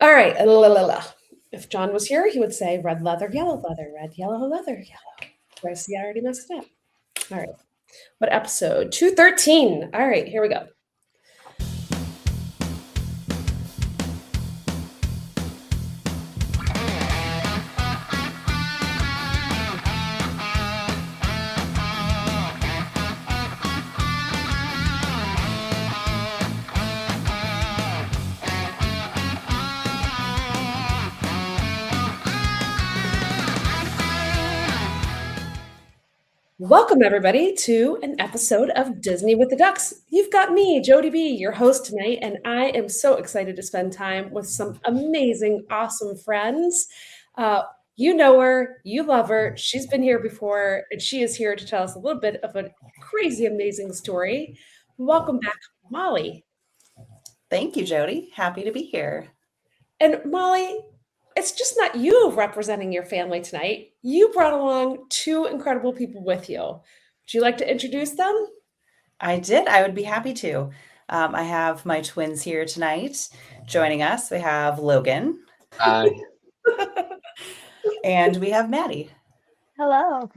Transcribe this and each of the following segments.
All right. La, la, la. If John was here, he would say red leather, red, yellow, leather, yellow. I see I already messed it up. All right. What episode? 213. All right, here we go. Welcome, everybody, to an episode of Disney with the Ducks. You've got me, Jodie B, your host tonight, and I am so excited to spend time with some amazing, awesome friends. You know her, you love her. She's been here before, and she is here to tell us a little bit of a crazy, amazing story. Welcome back, Molly. Thank you, Jodie. Happy to be here. And Molly, it's just not you representing your family tonight. You brought along two incredible people with you. Would you like to introduce them? I did. I would be happy to. I have my twins here tonight joining us. We have Logan. Hi. And we have Maddie. Hello.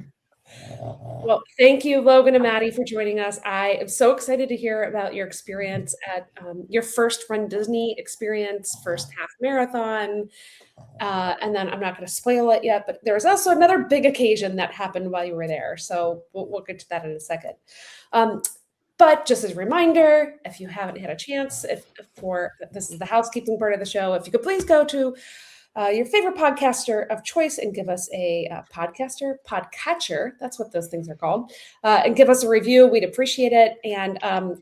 Well, thank you, Logan and Maddie, for joining us. I am so excited to hear about your experience at your first runDisney experience, first half marathon. And then I'm not going to spoil it yet, but there was also another big occasion that happened while you were there. So we'll get to that in a second. But just as a reminder, if you haven't had a chance, this is the housekeeping part of the show, if you could please go to your favorite podcaster of choice and give us a podcatcher, that's what those things are called, and give us a review. We'd appreciate it. And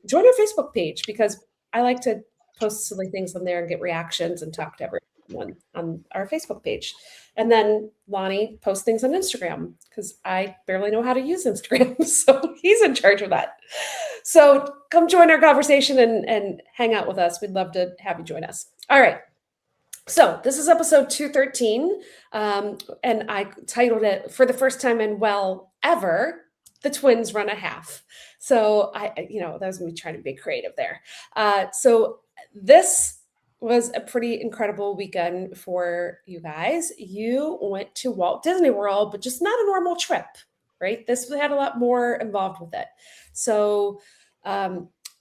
join our Facebook page, because I like to post silly things on there and get reactions and talk to everyone on our Facebook page. And then Lonnie posts things on Instagram, because I barely know how to use Instagram. So he's in charge of that. So come join our conversation and hang out with us. We'd love to have you join us. All right. So this is episode 213, and I titled it, for the first time in ever, the twins run a half. So that was me trying to be creative there. So this was a pretty incredible weekend for you guys. You went to Walt Disney World, but just not a normal trip, right? This had a lot more involved with it. So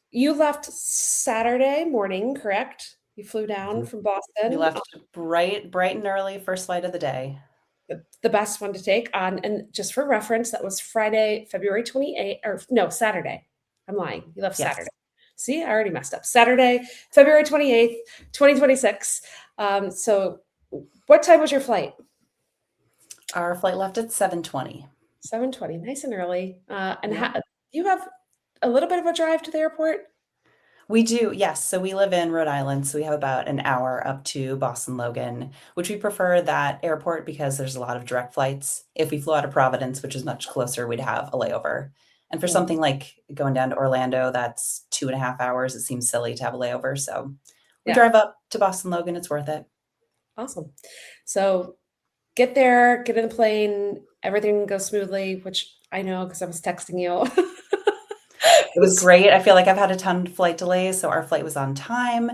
you left Saturday morning, correct? You flew down from Boston. We left bright and early, first flight of the day. The best one to take on. And just for reference, that was Friday, February 28th, or no, Saturday. I'm lying. You left Saturday. See, I already messed up. Saturday, February 28th, 2026. So what time was your flight? Our flight left at 7:20. 7:20, nice and early. You have a little bit of a drive to the airport? We do, yes. So we live in Rhode Island, so we have about an hour up to Boston Logan, which we prefer that airport because there's a lot of direct flights. If we flew out of Providence, which is much closer, we'd have a layover. And for something like going down to Orlando, that's 2.5 hours. It seems silly to have a layover. So we drive up to Boston Logan. It's worth it. Awesome. So get there, get in the plane, everything goes smoothly, which I know because I was texting you. It was great. I feel like I've had a ton of flight delays, so our flight was on time.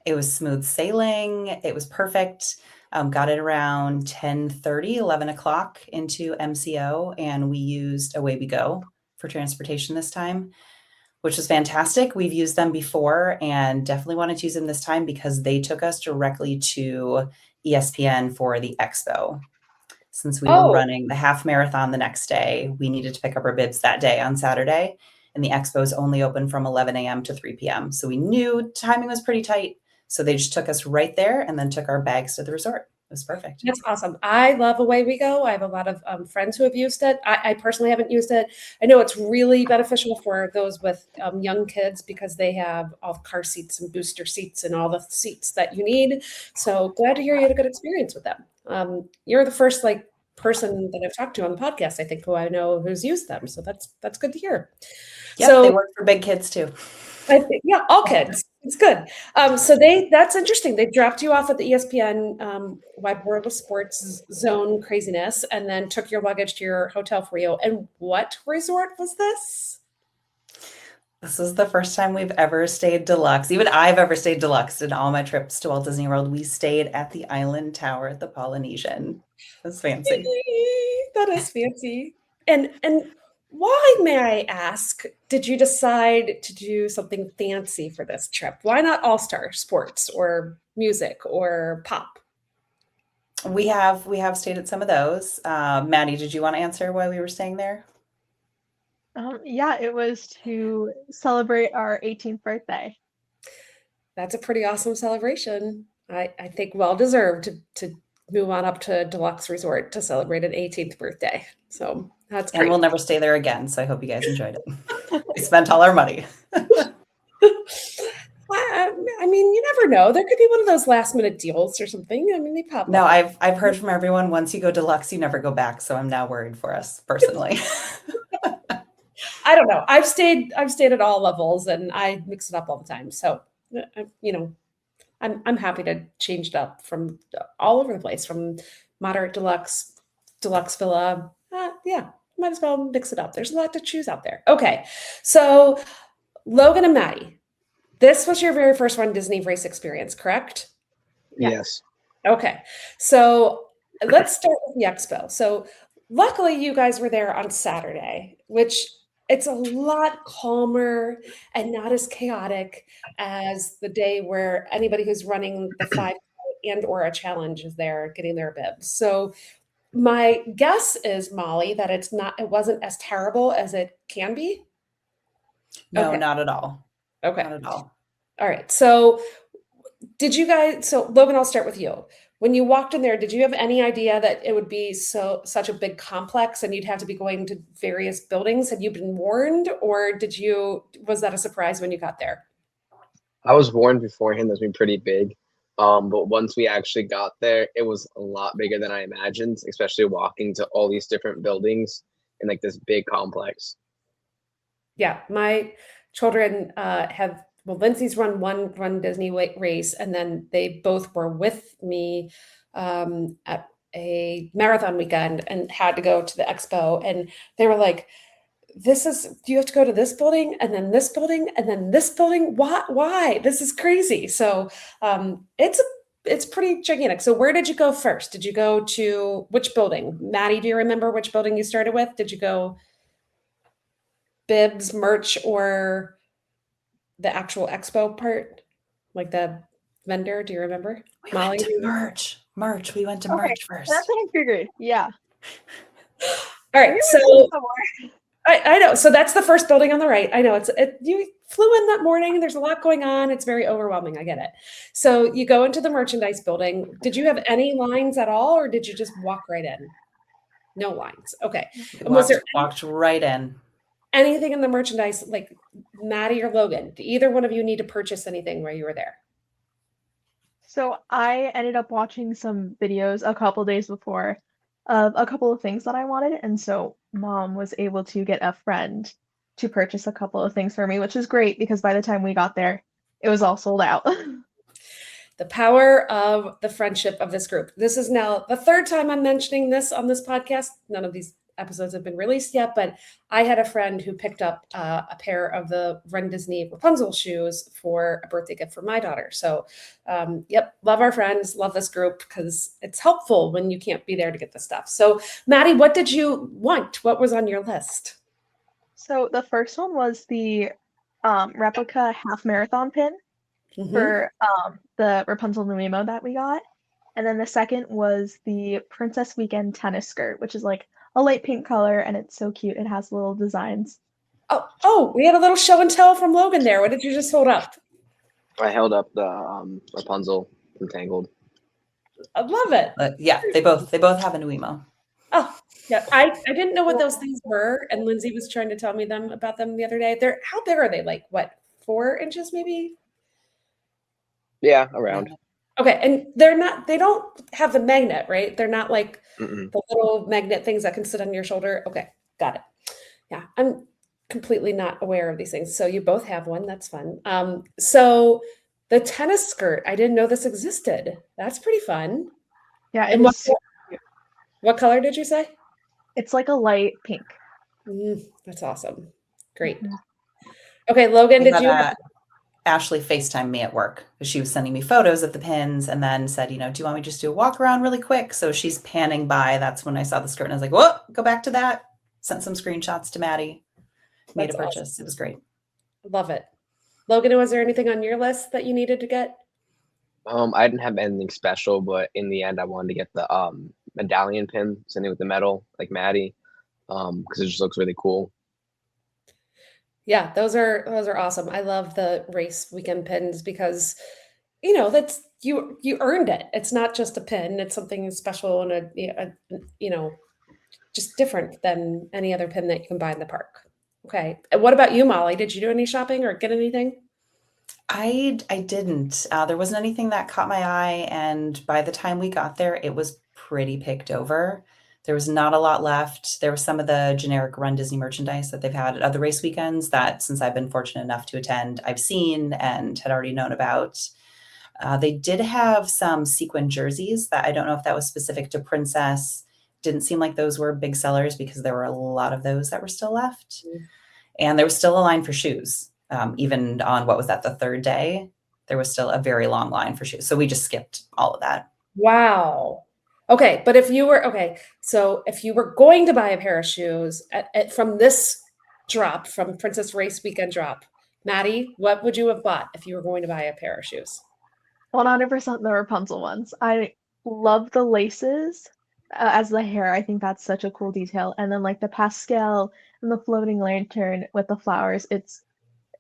It was smooth sailing. It was perfect. Got it around 10:30, 11 o'clock into MCO, and we used Away We Go for transportation this time, which was fantastic. We've used them before and definitely wanted to use them this time because they took us directly to ESPN for the expo. Since we were running the half marathon the next day, we needed to pick up our bibs that day on Saturday. And the expo is only open from 11 a.m. to 3 p.m. So we knew timing was pretty tight. So they just took us right there and then took our bags to the resort. It was perfect. That's awesome. I love Away We Go. I have a lot of friends who have used it. I personally haven't used it. I know it's really beneficial for those with young kids because they have all the car seats and booster seats and all the seats that you need. So glad to hear you had a good experience with them. You're the first person that I've talked to on the podcast, I think, who I know who's used them. So that's good to hear. Yep, so they work for big kids too. I think, yeah, all kids. It's good. So that's interesting. They dropped you off at the ESPN Wide World of Sports zone craziness and then took your luggage to your hotel for you. And what resort was this? This is the first time we've ever stayed deluxe. Even I've ever stayed deluxe in all my trips to Walt Disney World. We stayed at the Island Tower at the Polynesian. It was fancy. That is fancy. And why, may I ask, did you decide to do something fancy for this trip? Why not All-Star Sports or music or pop? We have stayed at some of those. Maddie, did you want to answer why we were staying there? Yeah, it was to celebrate our 18th birthday. That's a pretty awesome celebration. I think well deserved to move on up to Deluxe Resort to celebrate an 18th birthday. So that's And great. we'll never stay there again. So I hope you guys enjoyed it. We spent all our money. I mean, you never know. There could be one of those last minute deals or something. I mean, they pop No, up. I've heard from everyone, once you go deluxe, you never go back. So I'm now worried for us personally. I don't know. I've stayed at all levels and I mix it up all the time. So, you know, I'm happy to change it up from all over the place, from moderate deluxe, deluxe villa. Yeah, might as well mix it up. There's a lot to choose out there. Okay, so Logan and Maddie, this was your very first Run Disney race experience, correct? Yeah. Yes. Okay, so let's start with the expo. So luckily you guys were there on Saturday, which it's a lot calmer and not as chaotic as the day where anybody who's running the 5K and or a challenge is there getting their bibs. So my guess is, Molly, that it wasn't as terrible as it can be. No, Okay. not at all. Okay. Not at all. All right. So Logan, I'll start with you. When you walked in there, did you have any idea that it would be such a big complex and you'd have to be going to various buildings? Had you been warned, or was that a surprise when you got there? I was warned beforehand that's been pretty big. But once we actually got there, it was a lot bigger than I imagined, especially walking to all these different buildings in like this big complex. Yeah, my children Lindsay's run one Run Disney race, and then they both were with me at a marathon weekend and had to go to the expo. And they were like, do you have to go to this building and then this building and then this building? Why? This is crazy. So it's pretty gigantic. So where did you go first? Did you go to which building? Maddie, do you remember which building you started with? Did you go bibs, merch, or the actual expo part? Like the vendor, do you remember? We went to merch. Merch. We went to merch first. That's what I figured. Yeah. All right. So I know. So that's the first building on the right. I know you flew in that morning. There's a lot going on. It's very overwhelming. I get it. So you go into the merchandise building. Did you have any lines at all, or did you just walk right in? No lines. Okay. And was there Walked right in. anything in the merchandise, like Maddie or Logan? Did either one of you need to purchase anything while you were there? So I ended up watching some videos a couple days before of a couple of things that I wanted, and so Mom was able to get a friend to purchase a couple of things for me, which is great because by the time we got there, it was all sold out. The power of the friendship of this group. This is now the third time I'm mentioning this on this podcast. None of these episodes have been released yet, but I had a friend who picked up a pair of the Run Disney Rapunzel shoes for a birthday gift for my daughter. So, yep, love our friends, love this group because it's helpful when you can't be there to get the stuff. So, Maddie, what did you want? What was on your list? So the first one was the replica half marathon pin for the Rapunzel Nuemo that we got. And then the second was the Princess Weekend tennis skirt, which is like a light pink color, and it's so cute. It has little designs. Oh, we had a little show and tell from Logan there. What did you just hold up? I held up the Rapunzel Entangled. I love it. Yeah, they both have a Nuemo. Oh, yeah. I didn't know what those things were, and Lindsay was trying to tell me about them the other day. How big are they? Like what, 4 inches maybe? Yeah, around. Okay, and they don't have the magnet, right? They're not like the little magnet things that can sit on your shoulder. Okay, got it. Yeah, I'm completely not aware of these things. So you both have one. That's fun. So the tennis skirt, I didn't know this existed. That's pretty fun. Yeah, And what color did you say? it's like a light pink. That's awesome. Great. Okay, Logan, We did had you have Ashley FaceTime me at work. She was sending me photos of the pins and then said, do you want me to just do a walk around really quick? So she's panning by. That's when I saw the skirt and I was like, whoa, go back to that. Sent some screenshots to Maddie, made a That's awesome. purchase. It was great. Love it. Logan, was there anything on your list that you needed to get? I didn't have anything special, but in the end, I wanted to get the medallion pin, something with the metal, like Maddie, because it just looks really cool. Yeah, those are awesome. I love the race weekend pins because that's you earned it. It's not just a pin, it's something special and just different than any other pin that you can buy in the park. Okay. And what about you, Molly? Did you do any shopping or get anything? I didn't. There wasn't anything that caught my eye, and by the time we got there, it was pretty picked over. There was not a lot left. There was some of the generic Run Disney merchandise that they've had at other race weekends that, since I've been fortunate enough to attend, I've seen and had already known about. They did have some sequin jerseys that I don't know if that was specific to Princess. Didn't seem like those were big sellers because there were a lot of those that were still left. And there was still a line for shoes. Even on, what was that, the third day, there was still a very long line for shoes. So we just skipped all of that. Wow. Okay, but if you were going to buy a pair of shoes from this drop, from Princess Race Weekend drop, Maddie, what would you have bought if you were going to buy a pair of shoes? 100% the Rapunzel ones. I love the laces as the hair. I think that's such a cool detail. And then like the pastel and the floating lantern with the flowers. It's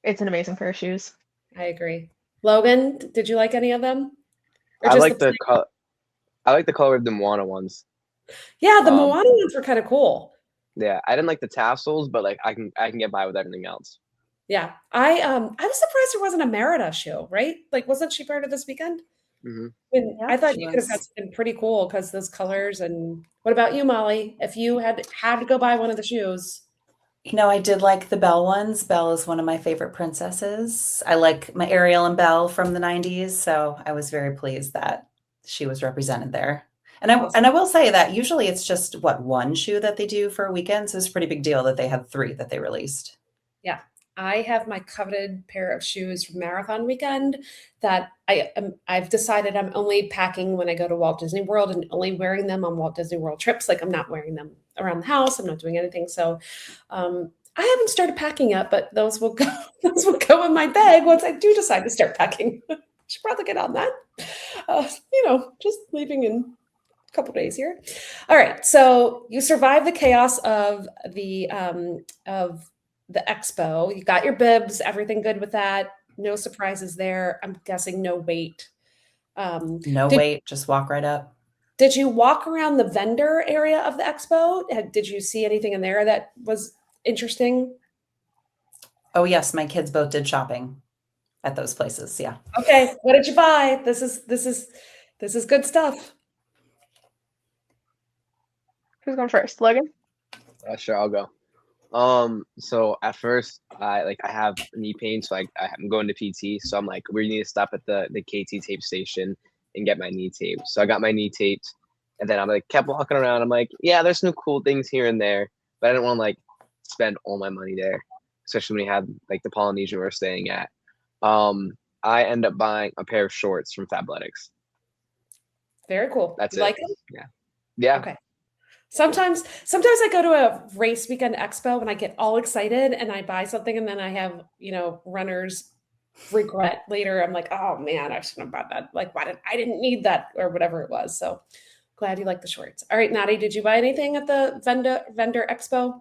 an amazing pair of shoes. I agree. Logan, did you like any of them? Or I just like the color. I like the color of the Moana ones. Yeah, the Um, Moana ones were kind of cool. Yeah, I didn't like the tassels, but like I can get by with everything else. Yeah. I was surprised there wasn't a Merida shoe, right? Like, wasn't she part of this weekend? Hmm. And Yeah, I thought she you could have got was. something pretty cool because those colors. And what about you, Molly? If you had to go buy one of the shoes, I did like the Belle ones. Belle is one of my favorite princesses. I like my Ariel and Belle from the 90s, so I was very pleased that she was represented there. And I awesome. will say that usually it's just one shoe that they do for a weekend, so it's a pretty big deal that they had three that they released. Yeah. I have my coveted pair of shoes from Marathon Weekend that I've decided I'm only packing when I go to Walt Disney World and only wearing them on Walt Disney World trips. Like I'm not wearing them around the house. I'm not doing anything. So I haven't started packing yet, but those will go those will go in my bag once I do decide to start packing. Should probably get on that. Just leaving in a couple days here. All right. So you survived the chaos of the expo. You got your bibs, everything good with that. No surprises there. I'm guessing no wait. No Did wait, just walk right up. did you walk around the vendor area of the expo? Did you see anything in there that was interesting? Oh yes, my kids both did shopping at those places. Yeah. Okay, what did you buy? This is good stuff. Who's going first? Logan? Sure, I'll go. So at first, I have knee pain, so I'm going to PT. So I'm like, we need to stop at the KT tape station and get my knee taped. So I got my knee taped, and then I'm like kept walking around. I'm like, yeah, there's some cool things here and there, but I didn't want to like spend all my money there, especially when we had like the Polynesian we were staying at. I end up buying a pair of shorts from Fabletics. Very cool. That's You it. like them? Yeah. Okay. Sometimes I go to a race weekend expo and I get all excited and I buy something and then I have, runners regret later. I'm like, oh man, I shouldn't have bought that. Like, I didn't need that or whatever it was. So glad you like the shorts. All right, Natty, did you buy anything at the vendor expo?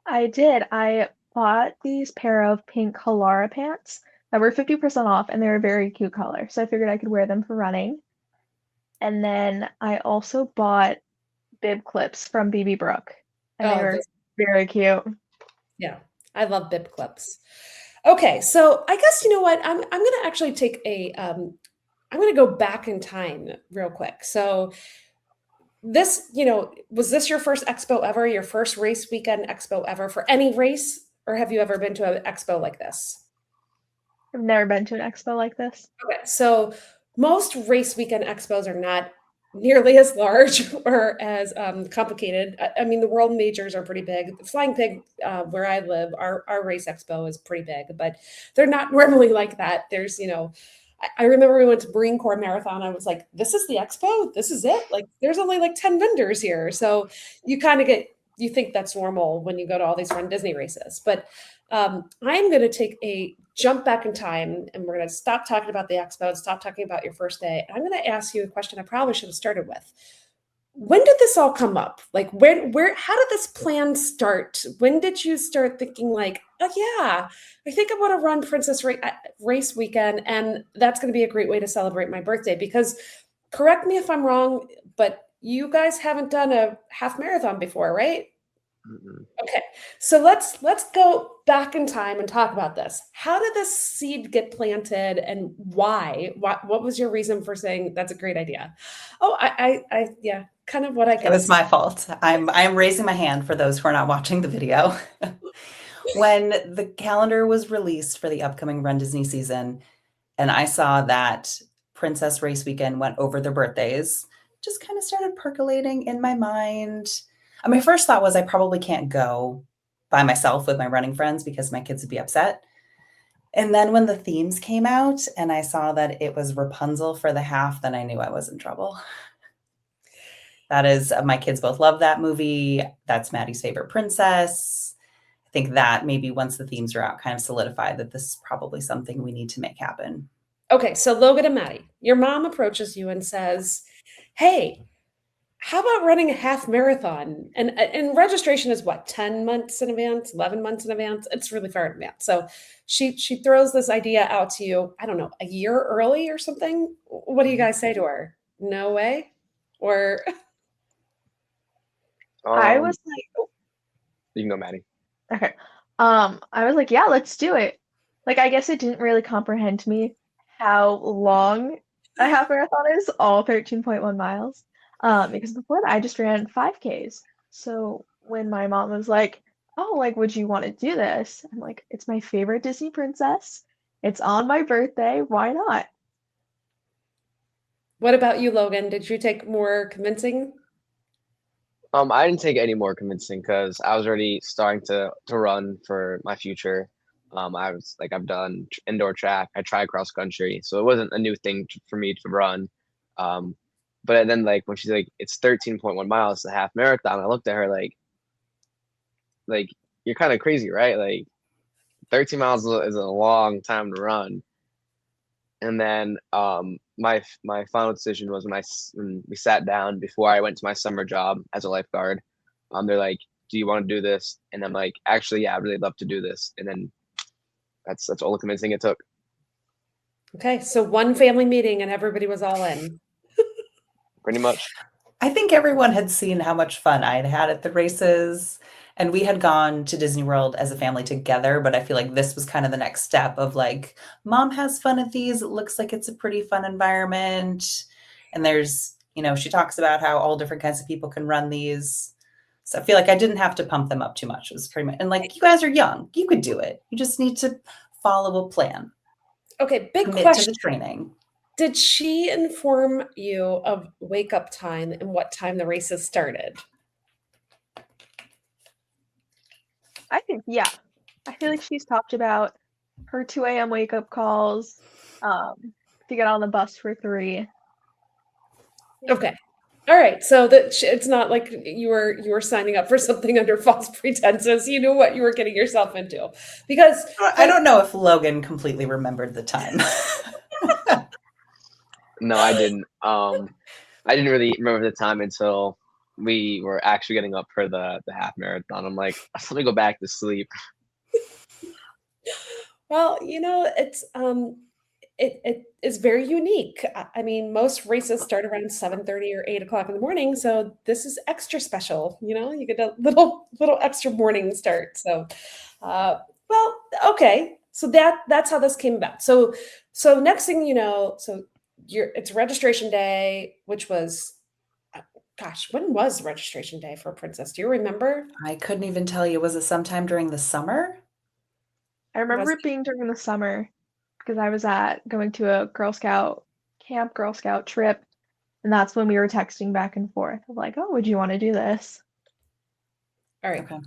I did. I bought these pair of pink Halara pants that were 50% off and they were a very cute color. So I figured I could wear them for running. And then I also bought bib clips from BB Brook, and they Oh, were very cute. yeah, I love bib clips. Okay, so I guess you know what? I'm gonna actually take I'm gonna go back in time real quick. So this, was this your first expo ever, your first race weekend expo ever for any race, or have you ever been to an expo like this? I've never been to an expo like this. Okay, so most race weekend expos are not nearly as large or as complicated. I mean, the world majors are pretty big. Flying Pig, where I live, our race expo is pretty big, but they're not normally like that. There's, I remember we went to Marine Corps Marathon. I was like, this is the expo? This is it? Like, there's only like 10 vendors here. So you kind of you think that's normal when you go to all these Run Disney races. But I'm going to take a jump back in time and we're going to stop talking about the expo and stop talking about your first day. And I'm going to ask you a question I probably should have started with. When did this all come up? Like, how did this plan start? When did you start thinking like, oh yeah, I think I want to run Princess Race Weekend, and that's going to be a great way to celebrate my birthday? Because, correct me if I'm wrong, but you guys haven't done a half marathon before, right? Mm-mm. Okay, so let's go back in time and talk about this. How did this seed get planted, and why? What was your reason for saying that's a great idea? Oh, yeah, kind of what I guessed. It was my fault. I'm raising my hand for those who are not watching the video. When the calendar was released for the upcoming Run Disney season, and I saw that Princess Race Weekend went over their birthdays, just kind of started percolating in my mind. My first thought was I probably can't go by myself with my running friends because my kids would be upset. And then when the themes came out and I saw that it was Rapunzel for the half, then I knew I was in trouble. That is, my kids both love that movie. That's Maddie's favorite princess. I think that maybe once the themes are out, kind of solidified that this is probably something we need to make happen. Okay, so Logan and Maddie, your mom approaches you and says, hey, how about running a half marathon? And registration is what, 10 months in advance, 11 months in advance? It's really far in advance. So she throws this idea out to you, I don't know, a year early or something. What do you guys say to her? No way? Or I was like, oh, You can go, Maddie. okay. I was like, yeah, let's do it. Like, I guess it didn't really comprehend to me how long a half marathon is, all 13.1 miles. Because before that, I just ran 5Ks. So when my mom was like, oh, like, would you want to do this? I'm like, it's my favorite Disney princess. It's on my birthday. Why not? what about you, Logan? Did you take more convincing? I didn't take any more convincing because I was already starting to run for my future. I was like, I've done indoor track, I tried cross country, so it wasn't a new thing for me to run. But then like when she's like, it's 13.1 miles, the half marathon, I looked at her like you're kind of crazy, right? Like 13 miles is a long time to run. And then my final decision was when we sat down before I went to my summer job as a lifeguard. They're like, "Do you want to do this?" And I'm like, "Actually, yeah, I'd really love to do this." And then that's all the convincing it took. Okay, so one family meeting and everybody was all in. Pretty much. I think everyone had seen how much fun I had had at the races, and we had gone to Disney World as a family together, but I feel like this was kind of the next step of like, mom has fun at these. It looks like it's a pretty fun environment. And there's, she talks about how all different kinds of people can run these. So I feel like I didn't have to pump them up too much. It was pretty much, and like, you guys are young. You could do it. You just need to follow a plan. Okay, big Commit question. to the training. Did she inform you of wake up time and what time the races started? I think, yeah. I feel like she's talked about her 2 a.m. wake up calls to get on the bus for 3. Okay. All right. So it's not like you were signing up for something under false pretenses. You knew what you were getting yourself into. Because I don't know if Logan completely remembered the time. No, I didn't. I didn't really remember the time until we were actually getting up for the half marathon. I'm like, let me go back to sleep. Well, it is very unique. I mean, most races start around 7:30 or 8 o'clock in the morning, so this is extra special. You get a little extra morning start. So, well, okay. So that's how this came about. So next thing you know, it's registration day, which was, gosh, when was registration day for Princess? Do you remember? I couldn't even tell you. Was it sometime during the summer? I remember it being during the summer because I was going to a Girl Scout camp, Girl Scout trip, And that's when we were texting back and forth of like, oh, would you want to do this? All right. Okay.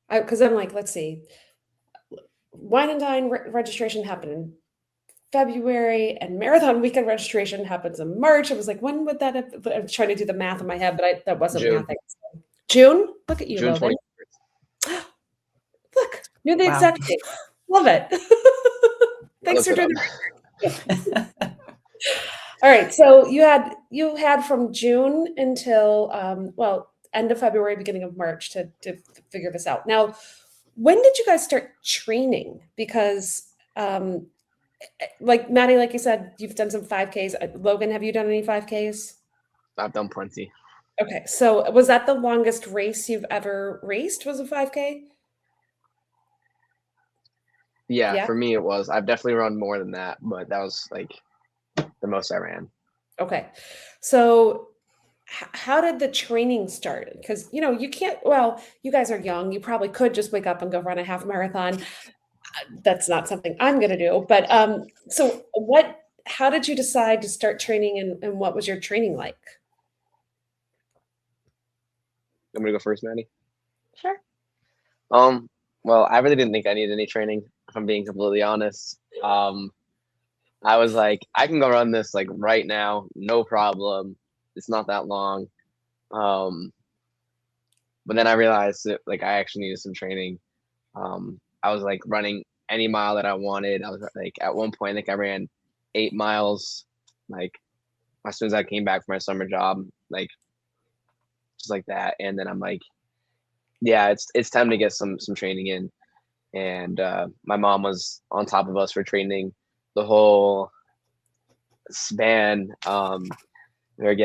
Because I'm like, let's see. Wine and Dine registration happened in February, and Marathon Weekend registration happens in March. I was like, when would that have, I'm trying to do the math in my head, but that wasn't June. mathing. So, June? Look at you, June Logan. 21st. Look, knew the Wow. exact date. Love it. Thanks for looked it doing it. All right, so you had from June until well, end of February, beginning of March to figure this out. Now, when did you guys start training? Because like Maddie, like you said, you've done some 5Ks. Logan, have you done any 5Ks? I've done plenty. Okay, so was that the longest race you've ever raced? Was a 5K? Yeah, for me it was. I've definitely run more than that, but that was like the most I ran. Okay, so how did the training start? Because you can't. Well, you guys are young. You probably could just wake up and go run a half marathon. That's not something I'm going to do. But so what? How did you decide to start training, and what was your training like? I'm gonna go first, Maddie. Sure. Well, I really didn't think I needed any training, if I'm being completely honest. I was like, I can go run this like right now, no problem. It's not that long. But then I realized that like I actually needed some training. I was like running any mile that I wanted. I was like at one point I think I ran 8 miles like as soon as I came back from my summer job, like just like that. And then I'm like, yeah, it's time to get some training in. And my mom was on top of us for training the whole span. We were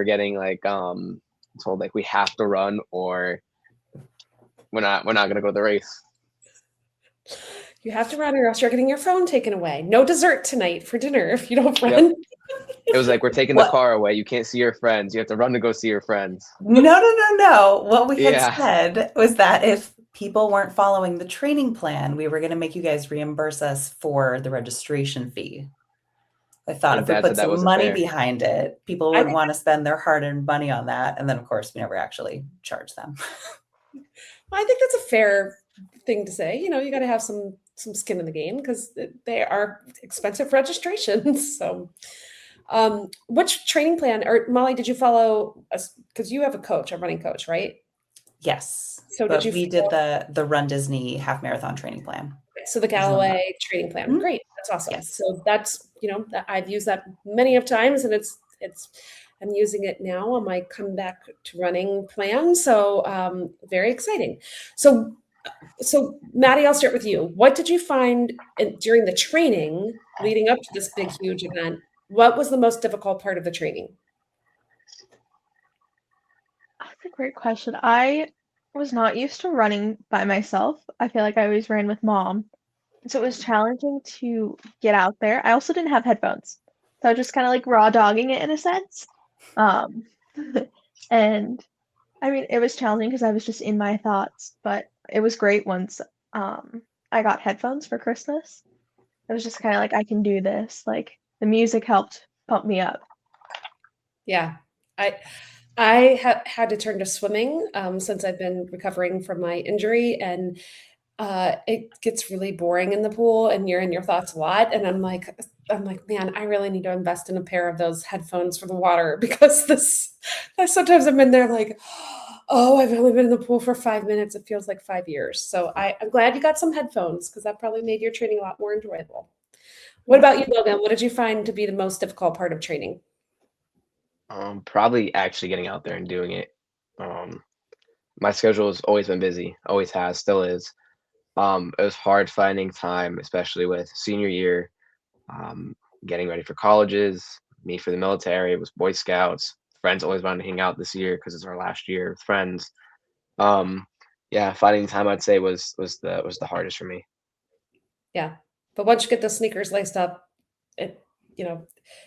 getting like told like we have to run or we're not gonna go to the race. You have to run, or else you're getting your phone taken away. No dessert tonight for dinner if you don't run. Yep. It was like, we're taking the car away. You can't see your friends. You have to run to go see your friends. No. What we had Yeah. said was that if people weren't following the training plan, we were going to make you guys reimburse us for the registration fee. I thought And if we Dad put said that some wasn't money fair. behind it, people I wouldn't think want to spend their hard-earned money on that. And then, of course, we never actually charged them. I think that's a fair thing to say. You got to have some skin in the game because they are expensive registrations. So, which training plan, or Molly, did you follow? Because you have a coach, a running coach, right? Yes. So but did you we did the RunDisney half marathon training plan. So the Galloway training plan. Mhm. Great. That's awesome. Yes. So that's, I've used that many of times, and I'm using it now on my comeback to running plan. So very exciting. So Maddie, I'll start with you. What did you find during the training leading up to this big, huge event? What was the most difficult part of the training? That's a great question. I was not used to running by myself. I feel like I always ran with mom. So it was challenging to get out there. I also didn't have headphones. So I was just kind of like raw dogging it in a sense. Um, and I mean, it was challenging because I was just in my thoughts, but it was great once I got headphones for Christmas. It was just kind of like, I can do this. Like the music helped pump me up. Yeah. I had to turn to swimming since I've been recovering from my injury, and it gets really boring in the pool, and you're in your thoughts a lot. And I'm like, man, I really need to invest in a pair of those headphones for the water because sometimes I'm in there like, oh, I've only been in the pool for 5 minutes. It feels like 5 years. So I'm glad you got some headphones because that probably made your training a lot more enjoyable. What about you, Logan? What did you find to be the most difficult part of training? Probably actually getting out there and doing it. My schedule has always been busy, always has, still is. It was hard finding time, especially with senior year, getting ready for colleges, me for the military, it was Boy Scouts. Friends always wanted to hang out this year because it's our last year with friends. Yeah, finding time I'd say was the hardest for me. Yeah. But once you get the sneakers laced up,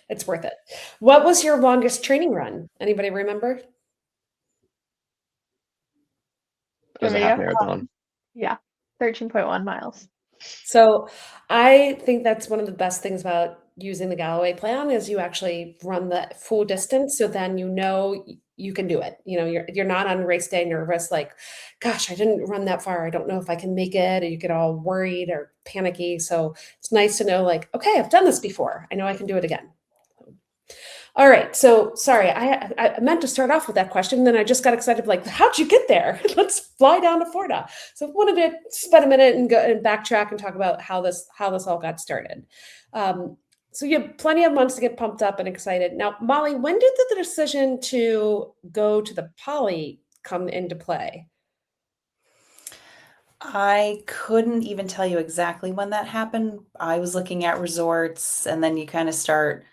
it's worth it. What was your longest training run? Anybody remember? It was a half marathon. Yeah, 13.1 miles. So I think that's one of the best things about using the Galloway plan is you actually run the full distance. So then you can do it. You're not on race day nervous, like, gosh, I didn't run that far. I don't know if I can make it. Or you get all worried or panicky. So it's nice to know, like, okay, I've done this before. I know I can do it again. All right. So sorry, I meant to start off with that question. Then I just got excited, like, how'd you get there? Let's fly down to Florida. So I wanted to spend a minute and go and backtrack and talk about how this all got started. So you have plenty of months to get pumped up and excited. Now, Molly, when did the decision to go to the Poly come into play? I couldn't even tell you exactly when that happened. I was looking at resorts, and then you kind of start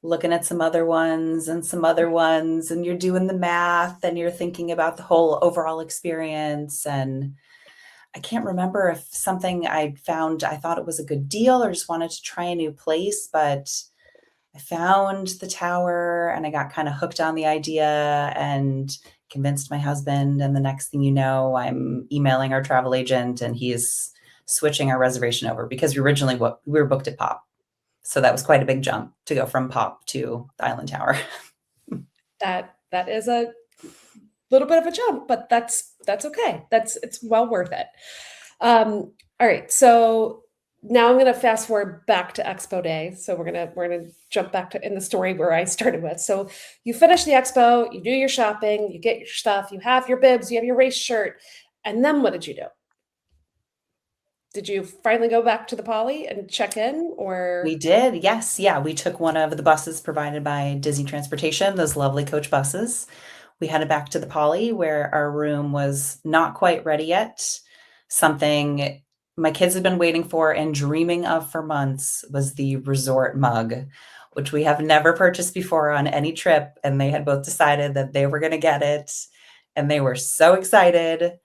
looking at some other ones and some other ones, and you're doing the math and you're thinking about the whole overall experience. And I can't remember if something I found, I thought it was a good deal or just wanted to try a new place, but I found the tower and I got kind of hooked on the idea and convinced my husband. And the next thing you know, I'm emailing our travel agent and he's switching our reservation over because we were booked at Pop. So that was quite a big jump to go from Pop to the Island Tower. That is a little bit of a jump, but that's okay. It's well worth it. All right. So now I'm going to fast forward back to Expo Day. So we're going to jump back to in the story where I started with. So you finish the expo, you do your shopping, you get your stuff, you have your bibs, you have your race shirt, and then what did you do? Did you finally go back to the Poly and check in, or? We did, yes. Yeah, we took one of the buses provided by Disney Transportation, those lovely coach buses. We headed back to the Poly where our room was not quite ready yet. Something my kids had been waiting for and dreaming of for months was the resort mug, which we have never purchased before on any trip. And they had both decided that they were going to get it. And they were so excited.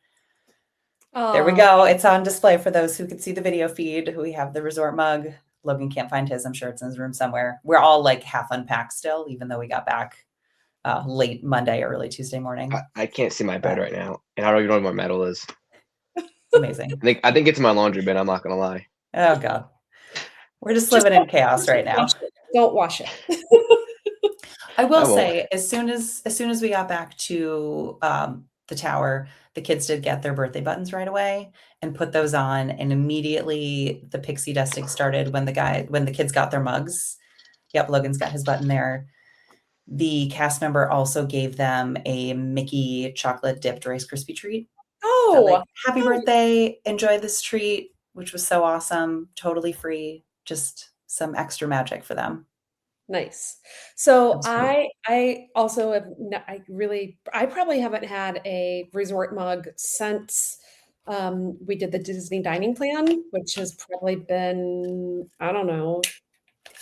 There we go. It's on display for those who could see the video feed. We have the resort mug. Logan can't find his. I'm sure it's in his room somewhere. We're all like half unpacked still, even though we got back late Monday, early Tuesday morning. I can't see my bed right now, and I don't even know what my medal is. It's amazing. I think it's in my laundry bin. I'm not gonna lie. Oh God, we're just living in chaos right now. Don't wash it. I will say, as soon as we got back to the tower, the kids did get their birthday buttons right away and put those on, and immediately the pixie dusting started when the kids got their mugs. Yep, Logan's got his button there. The cast member also gave them a Mickey chocolate dipped Rice Krispie treat. Oh, so, like, happy birthday! Enjoy this treat, which was so awesome. Totally free, just some extra magic for them. Nice. So I also have, I probably haven't had a resort mug since we did the Disney dining plan, which has probably been, I don't know,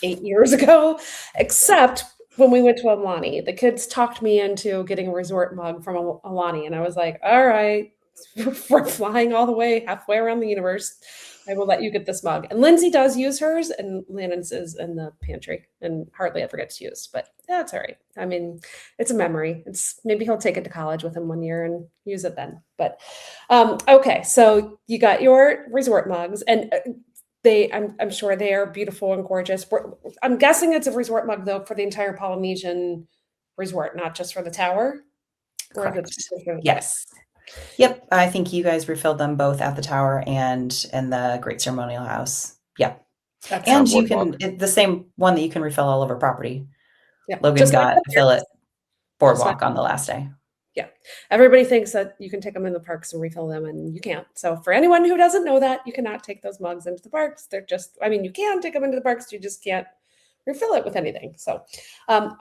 8 years ago, except when we went to Alani. The kids talked me into getting a resort mug from Alani, and I was like, all right, we're flying all the way halfway around the universe. I will let you get this mug. And Lindsay does use hers, and Lannon's is in the pantry and hardly ever gets used, but that's all right. I mean, it's a memory. Maybe he'll take it to college with him one year and use it then. But okay, so you got your resort mugs, and I'm sure they are beautiful and gorgeous. I'm guessing it's a resort mug though for the entire Polynesian resort, not just for the tower. Correct. Yes. Yep, I think you guys refilled them both at the tower and in the Great Ceremonial House. Yep. And you can, the same one that you can refill all over property. Yeah. Logan got to fill it boardwalk on the last day. Yeah. Everybody thinks that you can take them in the parks and refill them, and you can't. So for anyone who doesn't know that, you cannot take those mugs into the parks. They're just, you can take them into the parks, you just can't refill it with anything. So,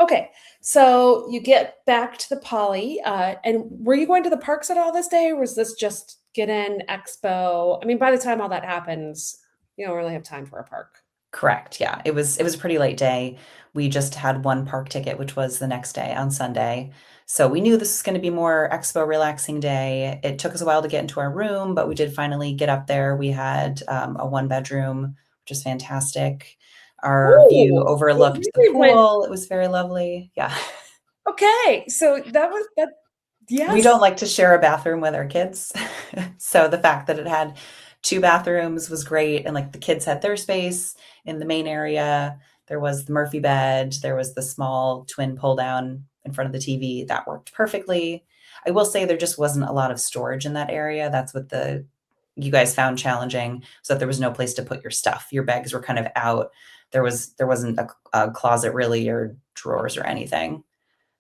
okay. So you get back to the Poly, and were you going to the parks at all this day, or was this just get in expo? I mean, by the time all that happens, you don't really have time for a park. Correct. Yeah. It was a pretty late day. We just had one park ticket, which was the next day on Sunday. So we knew this was going to be more expo relaxing day. It took us a while to get into our room, but we did finally get up there. We had a 1-bedroom, which is fantastic. Our view overlooked the pool. It was very lovely. Yeah. Okay. So that. Yes. We don't like to share a bathroom with our kids. So the fact that it had 2 bathrooms was great. And like the kids had their space in the main area. There was the Murphy bed. There was the small twin pull down in front of the TV that worked perfectly. I will say there just wasn't a lot of storage in that area. That's what you guys found challenging, so that there was no place to put your stuff. Your bags were kind of out. There wasn't a closet really or drawers or anything.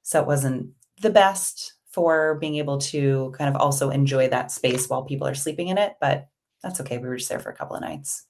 So it wasn't the best for being able to kind of also enjoy that space while people are sleeping in it, but that's okay. We were just there for a couple of nights.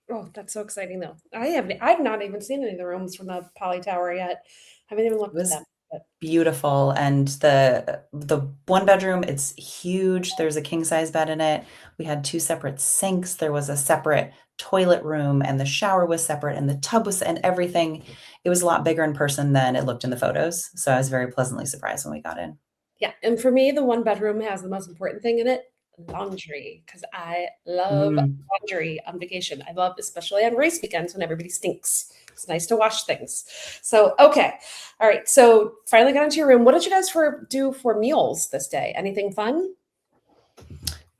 Oh, that's so exciting though. I've not even seen any of the rooms from the Poly Tower yet. Haven't even It looked at was them. But beautiful. And the one bedroom, it's huge. There's a king size bed in it. We had two separate sinks. There was a separate toilet room, and the shower was separate, and the tub was, and everything. It was a lot bigger in person than it looked in the photos. So I was very pleasantly surprised when we got in. yeah, and for me, the one bedroom has the most important thing in it, laundry, because I love Mm. laundry on vacation. I love, especially on race weekends when everybody stinks. It's nice to wash things. So, okay. All right. So finally got into your room. What did you guys do for meals this day? Anything fun?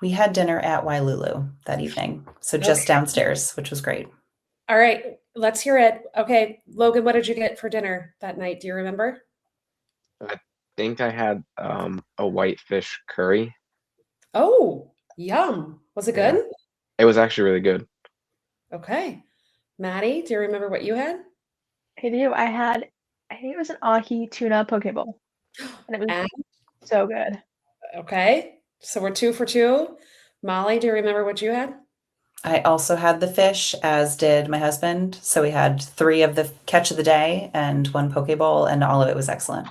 We had dinner at Wailulu that evening. So just Okay. downstairs, which was great. All right. Let's hear it. Okay. Logan, what did you get for dinner that night? Do you remember? I think I had a white fish curry. Oh, yum. Was it Yeah. good? It was actually really good. Okay. Maddie, do you remember what you had? I do. I think it was an ahi tuna poke bowl, and it was And so good. okay. So we're 2 for 2. Molly, do you remember what you had? I also had the fish, as did my husband. So we had 3 of the catch of the day and 1 poke bowl, and all of it was excellent.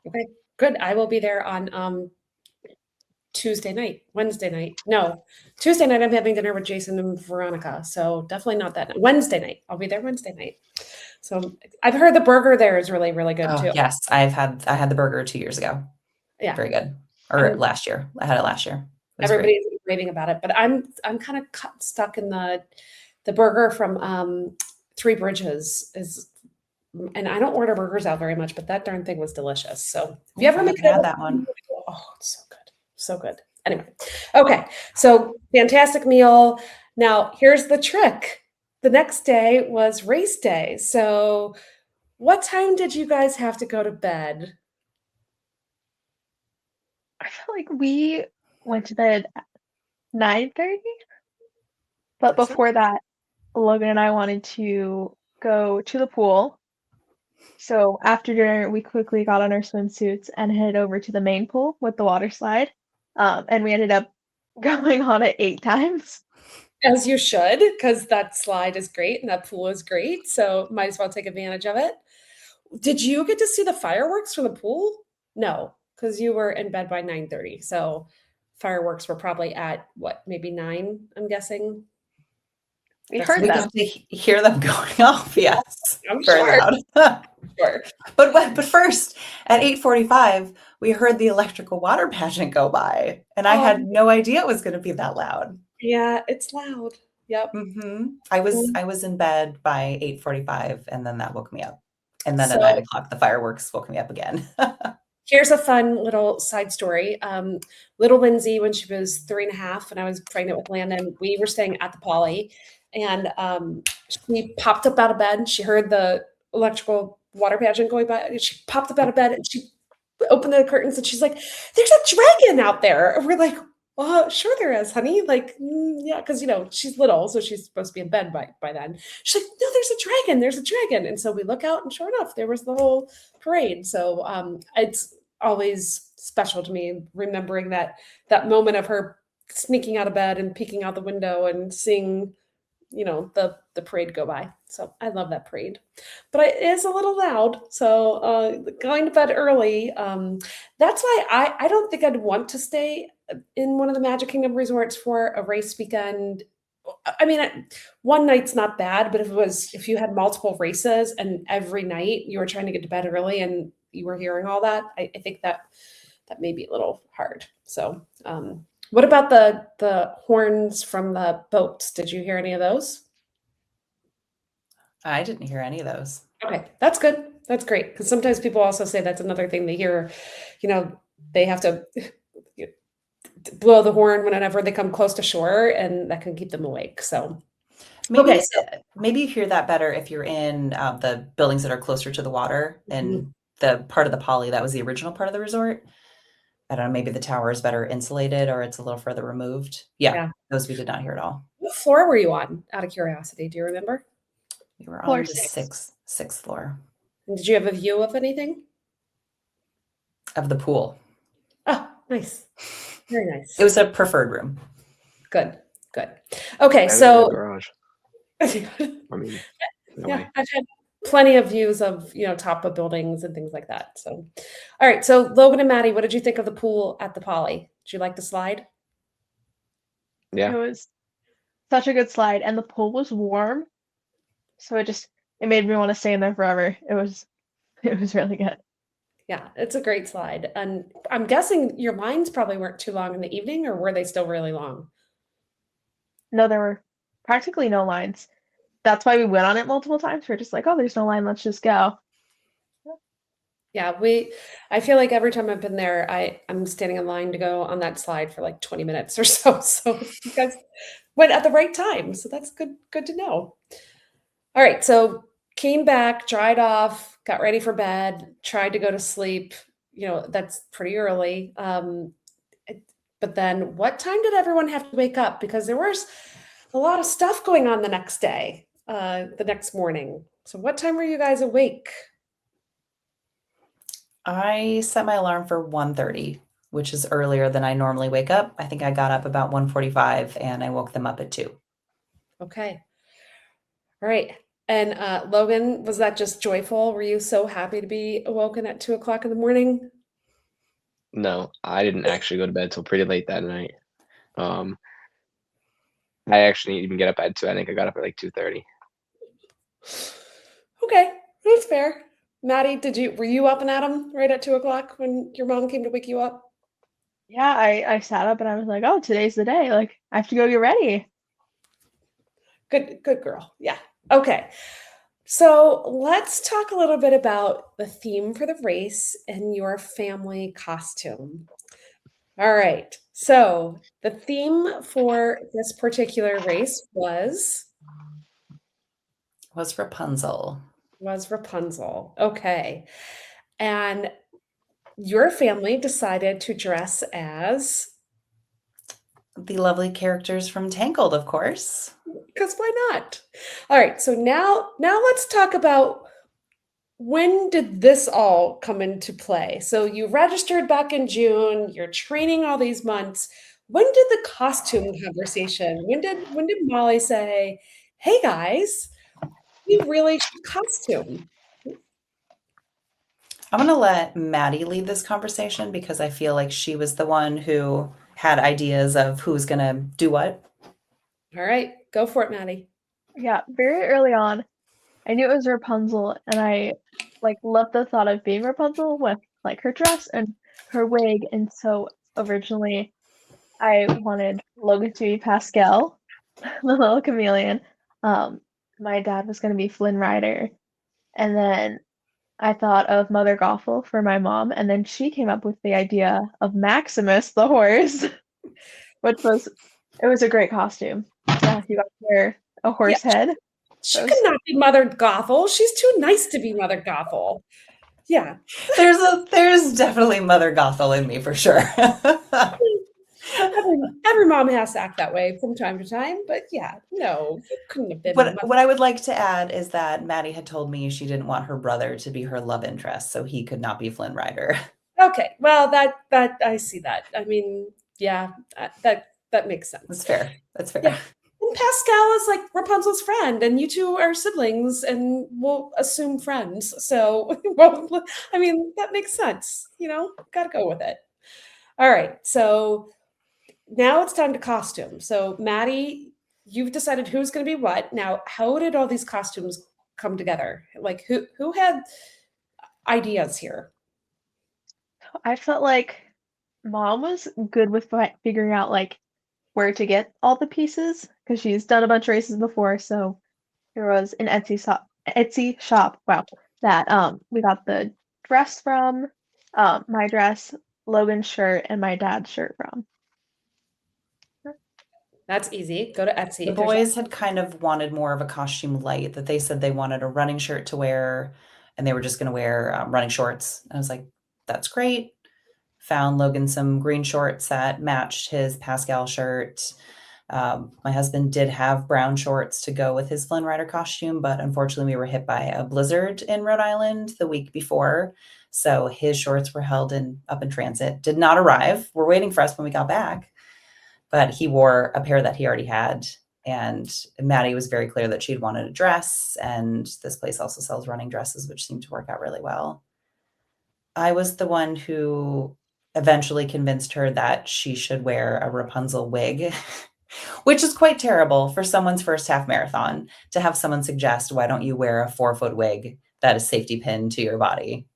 Okay, good. I will be there on Wednesday night. No, Tuesday night I'm having dinner with Jason and Veronica. So definitely not that night. Wednesday night. I'll be there Wednesday night. So I've heard the burger there is really, really good Oh, too. yes. I had the burger 2 years ago. Yeah. Very good. Or And last year. I had it last year. It was great. everybody's raving about it, but I'm kind of stuck in the burger from Three Bridges and I don't order burgers out very much, but that darn thing was delicious. So if you ever I make haven't it had that one. oh, it's so good. So good. Anyway, okay. So fantastic meal. Now here's the trick. The next day was race day. So what time did you guys have to go to bed? I feel like we went to bed at 9:30, but That's not- before that, Logan and I wanted to go to the pool. So after dinner, we quickly got on our swimsuits and headed over to the main pool with the water slide. And we ended up going on it 8 times. As you should, because that slide is great and that pool is great. So might as well take advantage of it. Did you get to see the fireworks from the pool? No, because you were in bed by 9:30. So fireworks were probably at what, maybe 9, I'm guessing. We That's heard We them. got to hear them going off. Yes. I'm Very sure. loud. Sure. But first, at 8:45, we heard the electrical water pageant go by, and I had no idea it was going to be that loud. Yeah, it's loud. Yep. I was in bed by 8:45, and then that woke me up. And then at So 9 o'clock, the fireworks woke me up again. here's a fun little side story. Little Lindsay, when she was 3.5, and I was pregnant with Landon, we were staying at the Poly, and she popped up out of bed. She heard the electrical water pageant going by. And she popped up out of bed and she opened the curtains and she's like, "There's a dragon out there." And we're like, "Well, sure there is, honey." Like, yeah, because she's little, so she's supposed to be in bed by then. She's like, "No, there's a dragon. There's a dragon." And so we look out, and sure enough, there was the whole parade. So it's always special to me remembering that moment of her sneaking out of bed and peeking out the window and seeing the parade go by. So I love that parade, but it is a little loud. So going to bed early, that's why I don't think I'd want to stay in one of the Magic Kingdom resorts for a race weekend. I mean, one night's not bad, but if you had multiple races and every night you were trying to get to bed early and you were hearing all that, I think that may be a little hard. So what about the horns from the boats? Did you hear any of those? I didn't hear any of those. Okay, that's good. That's great. Because sometimes people also say that's another thing they hear, they have to blow the horn whenever they come close to shore, and that can keep them awake. So Maybe Okay. maybe you hear that better if you're in the buildings that are closer to the water and the part of the Poly that was the original part of the resort. I don't know, maybe the tower is better insulated or it's a little further removed. Yeah, Yeah. those we did not hear at all. What floor were you on, out of curiosity? Do you remember? We were Floor on the 6. sixth floor And did you have a view of anything? of the pool. Oh, nice. Very It nice. was a preferred room. Good. Good. Okay, I have it in the so garage. I mean, in a yeah, way. I've had plenty of views of, top of buildings and things like that. So, all right. So Logan and Maddie, what did you think of the pool at the Poly? Did you like the slide? It Yeah. was such a good slide, and the pool was warm, so it made me want to stay in there forever. It was really good. Yeah, it's a great slide. And I'm guessing your lines probably weren't too long in the evening, or were they still really long? No, there were practically no lines. That's why we went on it multiple times. We're just like, oh, there's no line, let's just go. Yeah, I feel like every time I've been there, I'm standing in line to go on that slide for like 20 minutes or so. So you guys went at the right time. So that's good to know. All right, so came back, dried off, got ready for bed, tried to go to sleep. That's pretty early. But then what time did everyone have to wake up? Because there was a lot of stuff going on the next day, the next morning. So what time were you guys awake? I set my alarm for 1:30, which is earlier than I normally wake up. I think I got up about 1:45 and I woke them up at 2. Okay. All right. And Logan, was that just joyful? Were you so happy to be awoken at 2 o'clock in the morning? No, I didn't actually go to bed till pretty late that night. Um, I actually didn't even get up at 2. I think I got up at like 2:30. Okay, that's fair. Maddie, were you up and at 'em right at 2 o'clock when your mom came to wake you up? Yeah, I sat up and I was like, oh, today's the day. Like, I have to go get ready. Good girl. Yeah. Okay. So let's talk a little bit about the theme for the race and your family costume. All right. So the theme for this particular race Was Rapunzel. Rapunzel. Okay. And your family decided to dress as, The lovely characters from Tangled, of course. because why not? All right. So now let's talk about, when did this all come into play? So you registered back in June, you're training all these months. When did the costume conversation, when did Molly say, "Hey guys, we really should costume"? I'm going to let Maddie lead this conversation because I feel like she was the one who had ideas of who's going to do what. All right, go for it, Maddie. Yeah, very early on, I knew it was Rapunzel, and I loved the thought of being Rapunzel with her dress and her wig. And so originally, I wanted Logan to be Pascal, the little chameleon. My dad was going to be Flynn Rider, and then I thought of Mother Gothel for my mom, and then she came up with the idea of Maximus the horse, it was a great costume. Yeah, you got to wear a Yeah, horse head. she could not be Mother Gothel. She's too nice to be Mother Gothel. Yeah. There's definitely Mother Gothel in me for sure. Every mom has to act that way from time to time, but yeah, no, you couldn't have been What I would like to add is that Maddie had told me she didn't want her brother to be her love interest, so he could not be Flynn Rider. Okay, well, that I see that. I mean, yeah, that makes sense. That's fair. Yeah. And Pascal is like Rapunzel's friend, and you two are siblings, and we'll assume friends. So, well, I mean, that makes sense. Got to go with it. All right, so now it's time to costume. So, Maddie, you've decided who's going to be what. Now, how did all these costumes come together? Like, who had ideas here? I felt like mom was good with figuring out where to get all the pieces because she's done a bunch of races before. So there was an Etsy shop, wow, that we got the dress from, my dress, Logan's shirt, and my dad's shirt from. That's easy. Go to Etsy. The There's boys had kind of wanted more of a costume light, that they said they wanted a running shirt to wear and they were just going to wear running shorts. And I was like, that's great. Found Logan some green shorts that matched his Pascal shirt. My husband did have brown shorts to go with his Flynn Rider costume, but unfortunately we were hit by a blizzard in Rhode Island the week before. So his shorts were held up in transit, did not arrive. We're waiting for us when we got back, but he wore a pair that he already had. And Maddie was very clear that she'd wanted a dress. And this place also sells running dresses, which seemed to work out really well. I was the one who eventually convinced her that she should wear a Rapunzel wig, which is quite terrible for someone's first half marathon to have someone suggest, why don't you wear a 4-foot wig that is safety pinned to your body?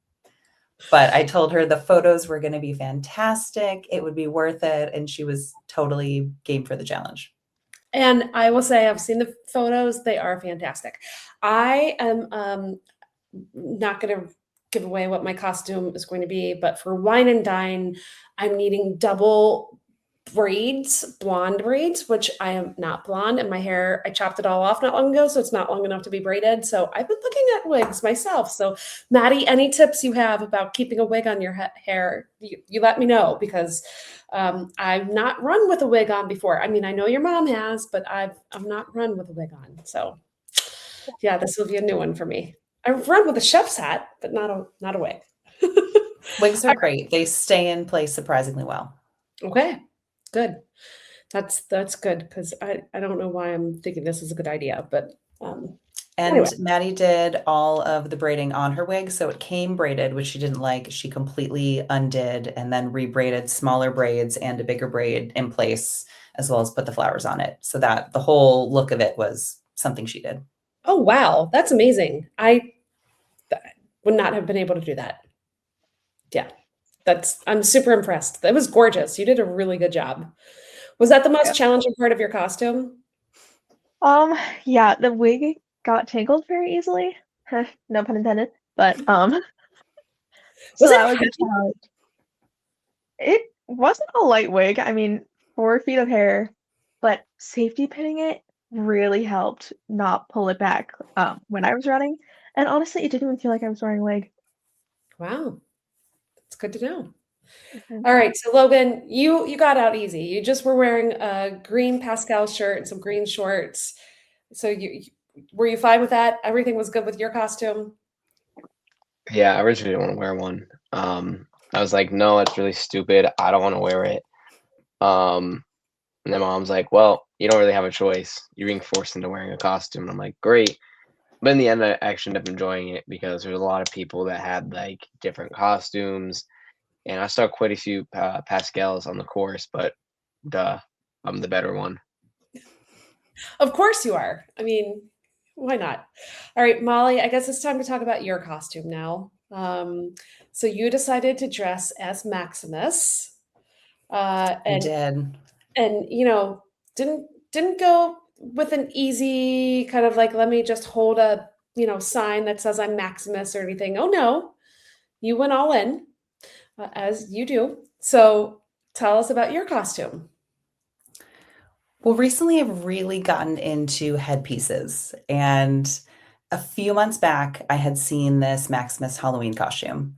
But I told her the photos were going to be fantastic. It would be worth it. And she was totally game for the challenge. And I will say, I've seen the photos. They are fantastic. I am not going to give away what my costume is going to be, but for Wine and Dine, I'm needing double braids, blonde braids, which I am not blonde, and my hair, I chopped it all off not long ago, so it's not long enough to be braided. So I've been looking at wigs myself. So Maddie, any tips you have about keeping a wig on your hair, you let me know, because I've not run with a wig on before. I mean, I know your mom has, but I've not run with a wig on. So yeah, this will be a new one for me. I've run with a chef's hat, but not a wig. Wigs are great. They stay in place surprisingly well. Okay, good. That's good, because I don't know why I'm thinking this is a good idea, but and anyway. Maddie did all of the braiding on her wig, so it came braided, which she didn't like. She completely undid and then rebraided smaller braids and a bigger braid in place, as well as put the flowers on it, so that the whole look of it was something she did. Oh wow, that's amazing. I would not have been able to do that. Yeah, I'm super impressed. That was gorgeous. You did a really good job. Was that the most challenging part of your costume? Yeah, the wig got tangled very easily. No pun intended. But so that was a challenge. It wasn't a light wig. I mean, 4 feet of hair, but safety pinning it really helped not pull it back when I was running. And honestly, it didn't even feel like I was wearing a wig. Wow, that's good to know. All right, so Logan, you got out easy. You just were wearing a green Pascal shirt and some green shorts. So were you fine with that? Everything was good with your costume? Yeah, I originally didn't want to wear one. I was like, no, it's really stupid. I don't want to wear it. And then mom's like, well, you don't really have a choice. You're being forced into wearing a costume. And I'm like, great. But in the end, I actually ended up enjoying it because there's a lot of people that had like different costumes. And I saw quite a few Pascals on the course, but duh, I'm the better one. Of course you are. I mean, why not? All right, Molly, I guess it's time to talk about your costume now. So you decided to dress as Maximus. I did. And didn't go with an easy kind of like, let me just hold a sign that says I'm Maximus or anything. Oh no, you went all in, as you do. So tell us about your costume. Well, recently I've really gotten into headpieces, and a few months back I had seen this Maximus Halloween costume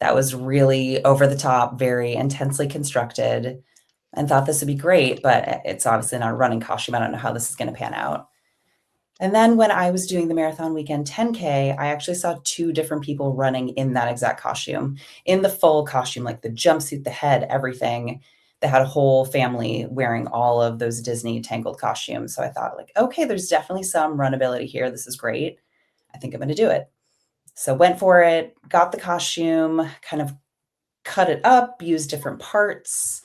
that was really over the top, very intensely constructed, and thought this would be great, but it's obviously not a running costume. I don't know how this is going to pan out. And then when I was doing the marathon weekend 10K, I actually saw 2 different people running in that exact costume, in the full costume, like the jumpsuit, the head, everything. They had a whole family wearing all of those Disney tangled costumes. So I thought, like, okay, there's definitely some runability here. This is great. I think I'm going to do it. So went for it, got the costume, kind of cut it up, used different parts.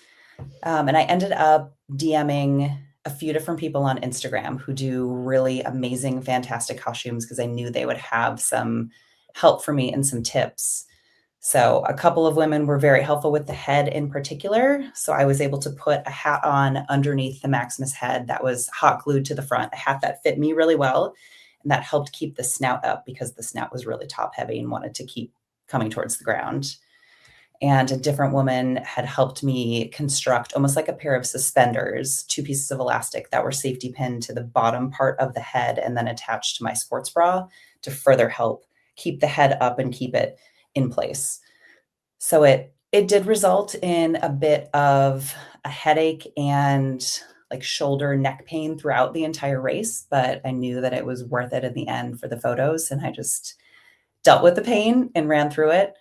And I ended up DMing a few different people on Instagram who do really amazing, fantastic costumes, because I knew they would have some help for me and some tips. So a couple of women were very helpful with the head in particular. So I was able to put a hat on underneath the Maximus head that was hot glued to the front, a hat that fit me really well. And that helped keep the snout up, because the snout was really top heavy and wanted to keep coming towards the ground. and a different woman had helped me construct almost like a pair of suspenders, 2 pieces of elastic that were safety pinned to the bottom part of the head and then attached to my sports bra to further help keep the head up and keep it in place. So it did result in a bit of a headache and like shoulder neck pain throughout the entire race, but I knew that it was worth it in the end for the photos, and I just dealt with the pain and ran through it.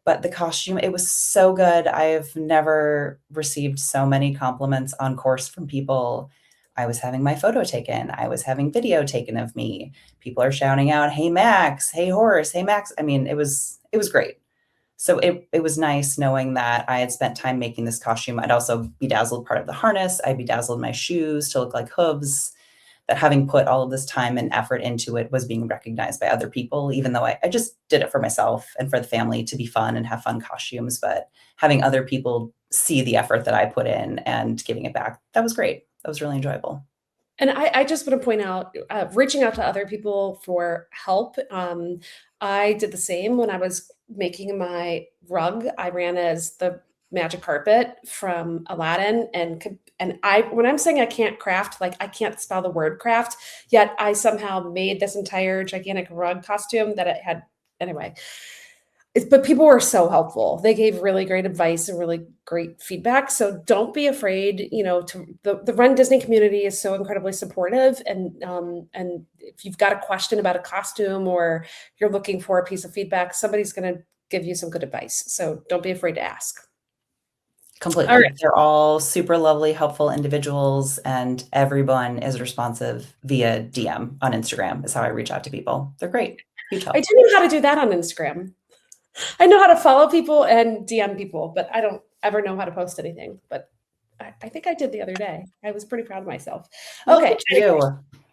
But the costume, it was so good. I've never received so many compliments on course from people. I was having my photo taken. I was having video taken of me. People are shouting out, "Hey Max, hey horse, hey Max." I mean, it was great. So it was nice knowing that I had spent time making this costume. I'd also bedazzled part of the harness. I bedazzled my shoes to look like hooves. That having put all of this time and effort into it was being recognized by other people, even though I just did it for myself and for the family to be fun and have fun costumes. But having other people see the effort that I put in and giving it back, that was great. That was really enjoyable. And I just want to point out, reaching out to other people for help. I did the same when I was making my rug. I ran as the magic carpet from Aladdin, and when I'm saying I can't craft, like I can't spell the word craft, yet I somehow made this entire gigantic rug costume that it had anyway. But people were so helpful. They gave really great advice and really great feedback. So don't be afraid. The Run Disney community is so incredibly supportive. And if you've got a question about a costume or you're looking for a piece of feedback, somebody's going to give you some good advice. So don't be afraid to ask. Completely. All right. They're all super lovely, helpful individuals, and everyone is responsive via DM on Instagram is how I reach out to people. They're great. Huge help. I do know how to do that on Instagram. I know how to follow people and DM people, but I don't ever know how to post anything. But I think I did the other day. I was pretty proud of myself. Okay.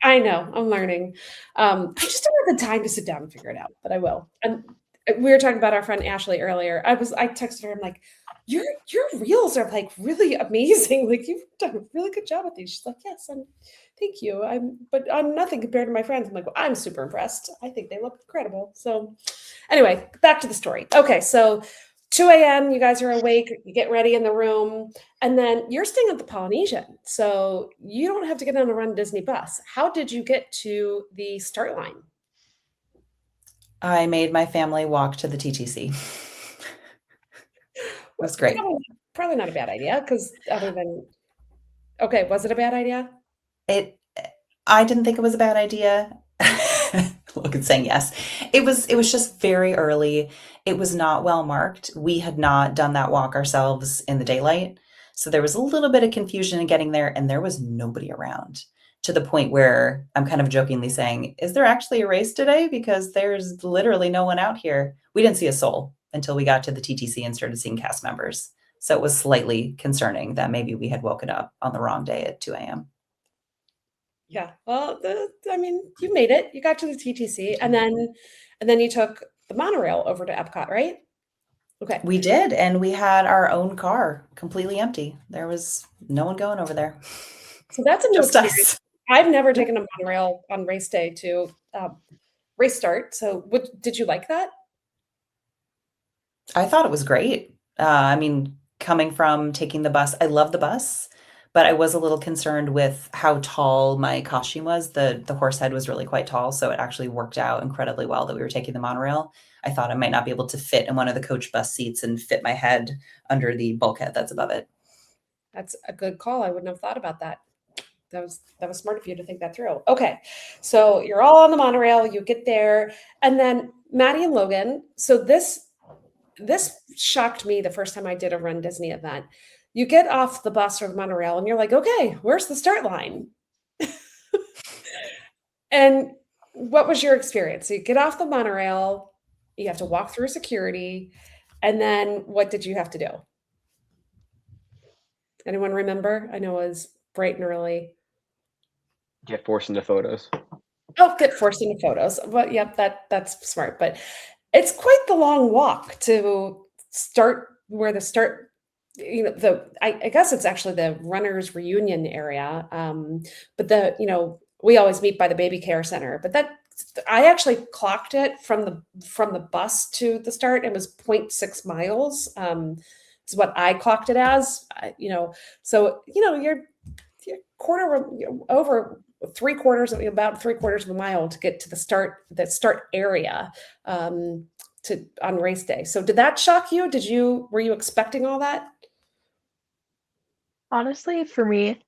I know, I'm learning. I just don't have the time to sit down and figure it out, but I will. And we were talking about our friend Ashley earlier. I texted her, I'm like, your reels are like really amazing. Like you've done a really good job with these. She's like, yes, thank you. But I'm nothing compared to my friends. I'm like, well, I'm super impressed. I think they look incredible. So anyway, back to the story. Okay, so 2 a.m., you guys are awake, you get ready in the room, and then you're staying at the Polynesian. So you don't have to get on a Run Disney bus. How did you get to the start line? I made my family walk to the TTC. It was great. Probably not a bad idea, because okay, was it a bad idea? I didn't think it was a bad idea. Logan's saying yes. It was just very early. It was not well marked. We had not done that walk ourselves in the daylight. So there was a little bit of confusion in getting there, and there was nobody around, to the point where I'm kind of jokingly saying, is there actually a race today? Because there's literally no one out here. We didn't see a soul until we got to the TTC and started seeing cast members. So it was slightly concerning that maybe we had woken up on the wrong day at 2 a.m. Yeah. Well, you made it. You got to the TTC, and then you took the monorail over to Epcot, right? Okay. We did, and we had our own car completely empty. There was no one going over there. So that's a new Just experience. us. I've never taken a monorail on race day to race start. So did you like that? I thought it was great. Coming from taking the bus, I love the bus, but I was a little concerned with how tall my costume was. The horse head was really quite tall, so it actually worked out incredibly well that we were taking the monorail. I thought I might not be able to fit in one of the coach bus seats and fit my head under the bulkhead that's above it. That's a good call. I wouldn't have thought about that. That was smart of you to think that through. Okay. So you're all on the monorail, you get there, and then Maddie and Logan. So this shocked me the first time I did a Run Disney event. You get off the bus or the monorail and you're like, okay, where's the start line? And what was your experience? So you get off the monorail, you have to walk through security, and then what did you have to do? Anyone remember? I know it was bright and early. Get forced into photos. Oh, get forced into photos. But yep, that's smart. But it's quite the long walk to start where the start, I guess it's actually the runners reunion area. But we always meet by the baby care center, but that I actually clocked it from the bus to the start. It was 0.6 miles. Is what I clocked it as. So you're over about three quarters of a mile to get to the start area on race day. So did that shock you? Were you expecting all that? Honestly, for me,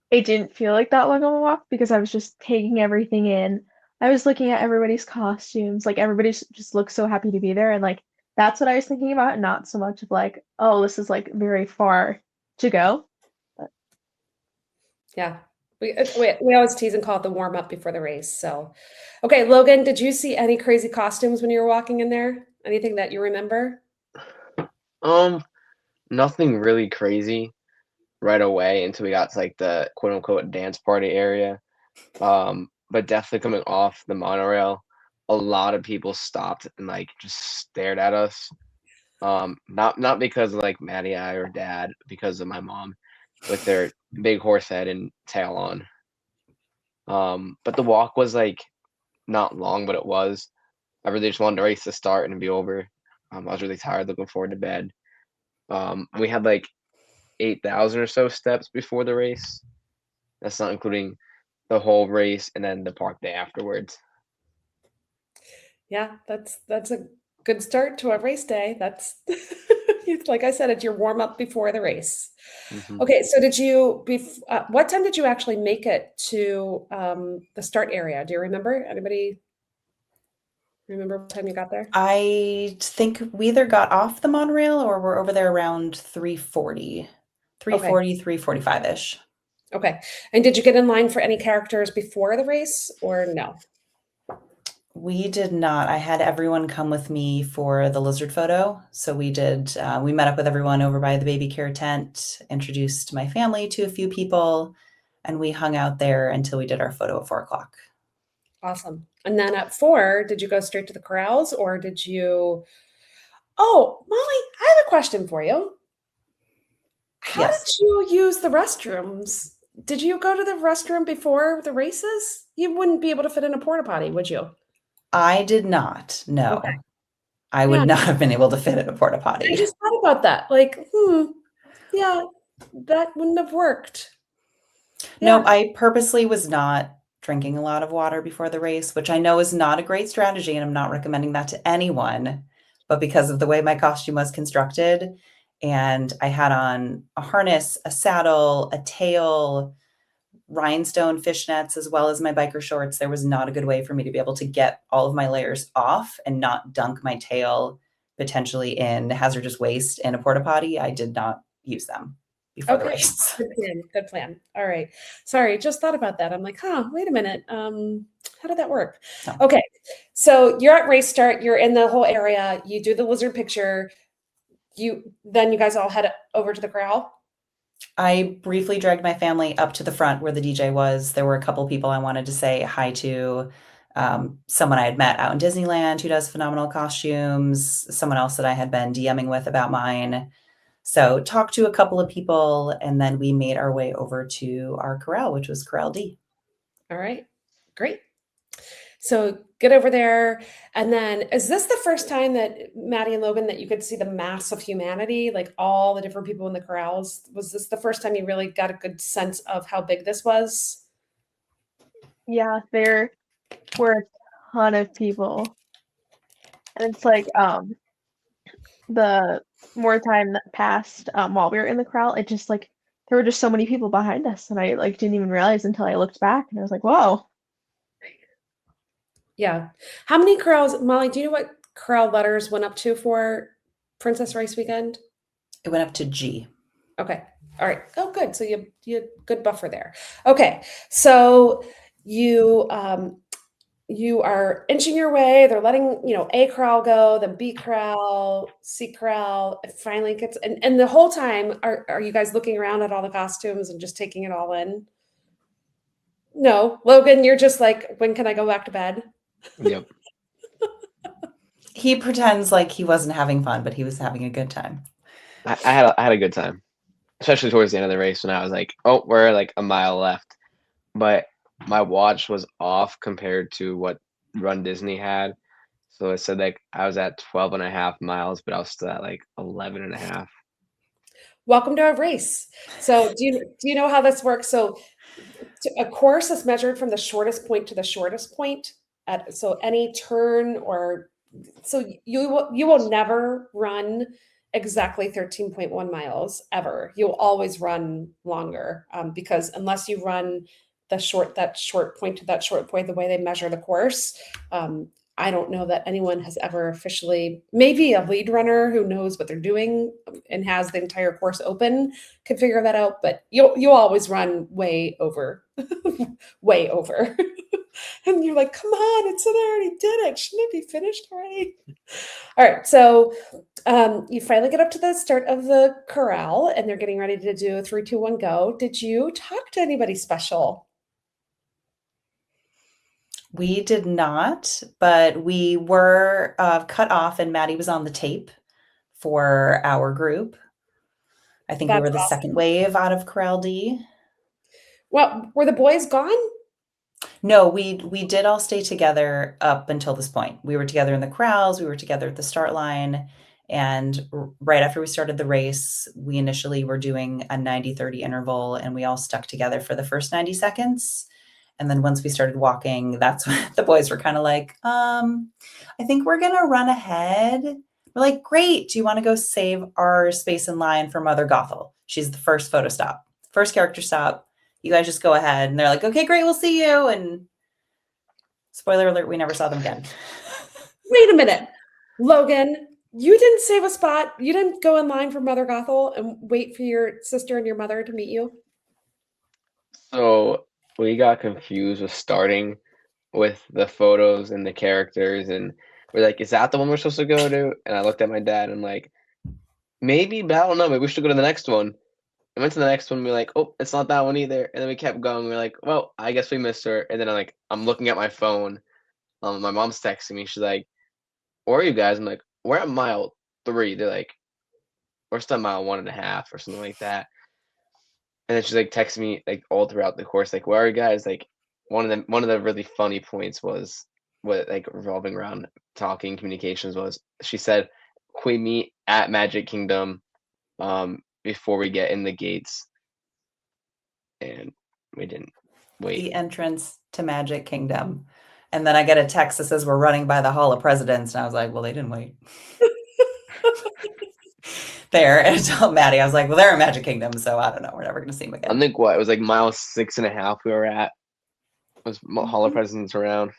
it didn't feel like that long of a walk because I was just taking everything in. I was looking at everybody's costumes, like everybody just looked so happy to be there, and like that's what I was thinking about, and not so much of like, oh, this is like very far to go. But Yeah. We always tease and call it the warm up before the race. So, okay, Logan, did you see any crazy costumes when you were walking in there? Anything that you remember? Nothing really crazy right away until we got to like the quote unquote dance party area. But definitely coming off the monorail, a lot of people stopped and like just stared at us. Not because of like Maddie, I, or Dad, because of my mom with their big horse head and tail on. But the walk was like not long, but it was. I really just wanted the race to start and be over. I was really tired, looking forward to bed. We had like 8,000 or so steps before the race. That's not including the whole race and then the park day afterwards. Yeah, that's a good start to a race day. That's like I said, it's your warm up before the race. Mhm. Okay, so what time did you actually make it to the start area? Do you remember? Anybody remember what time you got there? I think we either got off the monorail or we're over there around 3:40, Okay. 3:45-ish. Okay. And did you get in line for any characters before the race or no? We did not. I had everyone come with me for the lizard photo. So we did, we met up with everyone over by the baby care tent, introduced my family to a few people, and we hung out there until we did our photo at 4 o'clock. Awesome. And then at 4, did you go straight to the corrals or did you? Oh, Molly, I have a question for you. How Yes. did you use the restrooms? Did you go to the restroom before the races? You wouldn't be able to fit in a porta potty, would you? I did not. Okay. No. I Yeah. would not have been able to fit in a porta I potty. just thought about that. Like, yeah, that wouldn't have worked. No, Yeah. I purposely was not drinking a lot of water before the race, which I know is not a great strategy, and I'm not recommending that to anyone. But because of the way my costume was constructed, and I had on a harness, a saddle, a tail, rhinestone fishnets, as well as my biker shorts, there was not a good way for me to be able to get all of my layers off and not dunk my tail potentially in hazardous waste in a porta potty. I did not use them before the Okay. race. Good plan. Good plan. All right. Sorry, just thought about that. I'm like, wait a minute. How did that work? No. Okay. So you're at race start, you're in the whole area, you do the lizard picture, then you guys all head over to the corral. I briefly dragged my family up to the front where the DJ was. There were a couple people I wanted to say hi to. Someone I had met out in Disneyland who does phenomenal costumes, someone else that I had been DMing with about mine. So talked to a couple of people, and then we made our way over to our corral, which was Corral D. All right. Great. So get over there. And then is this the first time that Maddie and Logan that you could see the mass of humanity, like all the different people in the corrals? Was this the first time you really got a good sense of how big this was? yeah, there were a ton of people, and it's like the more time that passed while we were in the corral, it just like there were just so many people behind us, and I like didn't even realize until I looked back, and I was like, whoa. Yeah. How many corrals, Molly, do you know what corral letters went up to for Princess Race Weekend? It went up to G. Okay. All right. Oh, good. So you had good buffer there. Okay. So you you are inching your way. They're letting, A corral go, then B corral, C corral. It finally gets and the whole time are you guys looking around at all the costumes and just taking it all in? No, Logan, you're just like, when can I go back to bed? Yep. He pretends like he wasn't having fun, but he was having a good time. I had a good time, especially towards the end of the race when I was like, oh, we're like a mile left, but my watch was off compared to what runDisney had. So it said like I was at 12.5 miles, but I was still at like 11.5. Welcome to our race. So do you know how this works? So a course is measured from the shortest point to the shortest point. So any turn or so you will never run exactly 13.1 miles ever. You'll always run longer because unless you run that short point to that short point, the way they measure the course, I don't know that anyone has ever officially, maybe a lead runner who knows what they're doing and has the entire course open can figure that out, but you'll always run way over, way over. And you're like, come on, it's I already did it. Shouldn't it be finished already? All right, so you finally get up to the start of the corral and they're getting ready to do a 3, 2, 1, go. Did you talk to anybody special? We did not, but we were cut off, and Maddie was on the tape for our group. I think we That's were the awesome. second wave out of Corral D. Well, were the boys gone? No, we did all stay together up until this point. We were together in the corrals, we were together at the start line, and right after we started the race, we initially were doing a 90-30 interval, and we all stuck together for the first 90 seconds. And then once we started walking, that's when the boys were kind of like, I think we're gonna run ahead. We're like, great. Do you want to go save our space in line for Mother Gothel? She's the first photo stop, first character stop. You guys just go ahead. And they're like, okay, great, we'll see you. And spoiler alert, we never saw them again. Wait a minute. Logan, you didn't save a spot. You didn't go in line for Mother Gothel and wait for your sister and your mother to meet you? So we got confused with starting with the photos and the characters, and we're like, is that the one we're supposed to go to? And I looked at my dad and I'm like, maybe, but I don't know. Maybe we should go to the next one. I went to the next one. We're like, oh, it's not that one either. And then we kept going. We're like, well, I guess we missed her. And then I'm looking at my phone. My mom's texting me. She's like, where are you guys? I'm like, we're at mile 3. They're like, we're still at mile 1.5 or something like that. And then she's like texting me like all throughout the course, like, where are you guys? Like one of the really funny points was what like revolving around talking communications was she said, can we meet at Magic Kingdom before we get in the gates? And we didn't wait. The entrance to Magic Kingdom. And then I get a text that says we're running by the Hall of Presidents. And I was like, well, they didn't wait. There. And I told Maddie, I was like, well, they're in Magic Kingdom. So I don't know. We're never going to see them again. I think what? It was like mile 6.5 we were at. It was Hall of Presidents around.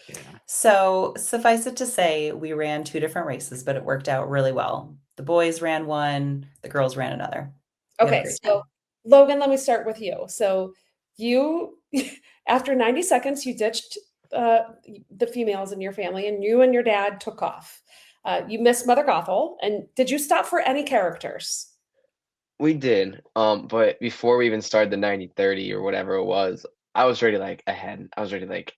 Yeah. So suffice it to say, we ran 2 different races, but it worked out really well. The boys ran one, the girls ran another. Okay, so Logan, let me start with you. So you, after 90 seconds, you ditched the females in your family and you and your dad took off. You missed Mother Gothel. And did you stop for any characters? We did. But before we even started the 90-30 or whatever it was, I was already like ahead. I was already like,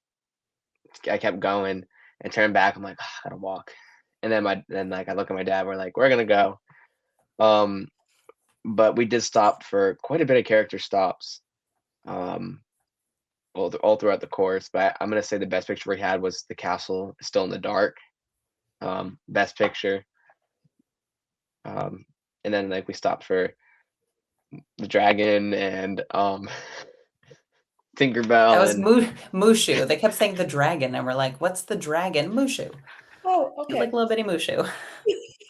I kept going and turned back. I'm like, I gotta walk. And then I look at my dad. We're like, we're gonna go. But we did stop for quite a bit of character stops. All throughout the course. But I'm gonna say the best picture we had was the castle still in the dark. Best picture. And then like we stopped for the dragon and Tinkerbell. That was Mushu. They kept saying the dragon, and we're like, what's the dragon? Mushu. Oh, okay. He's like a little bitty Mushu.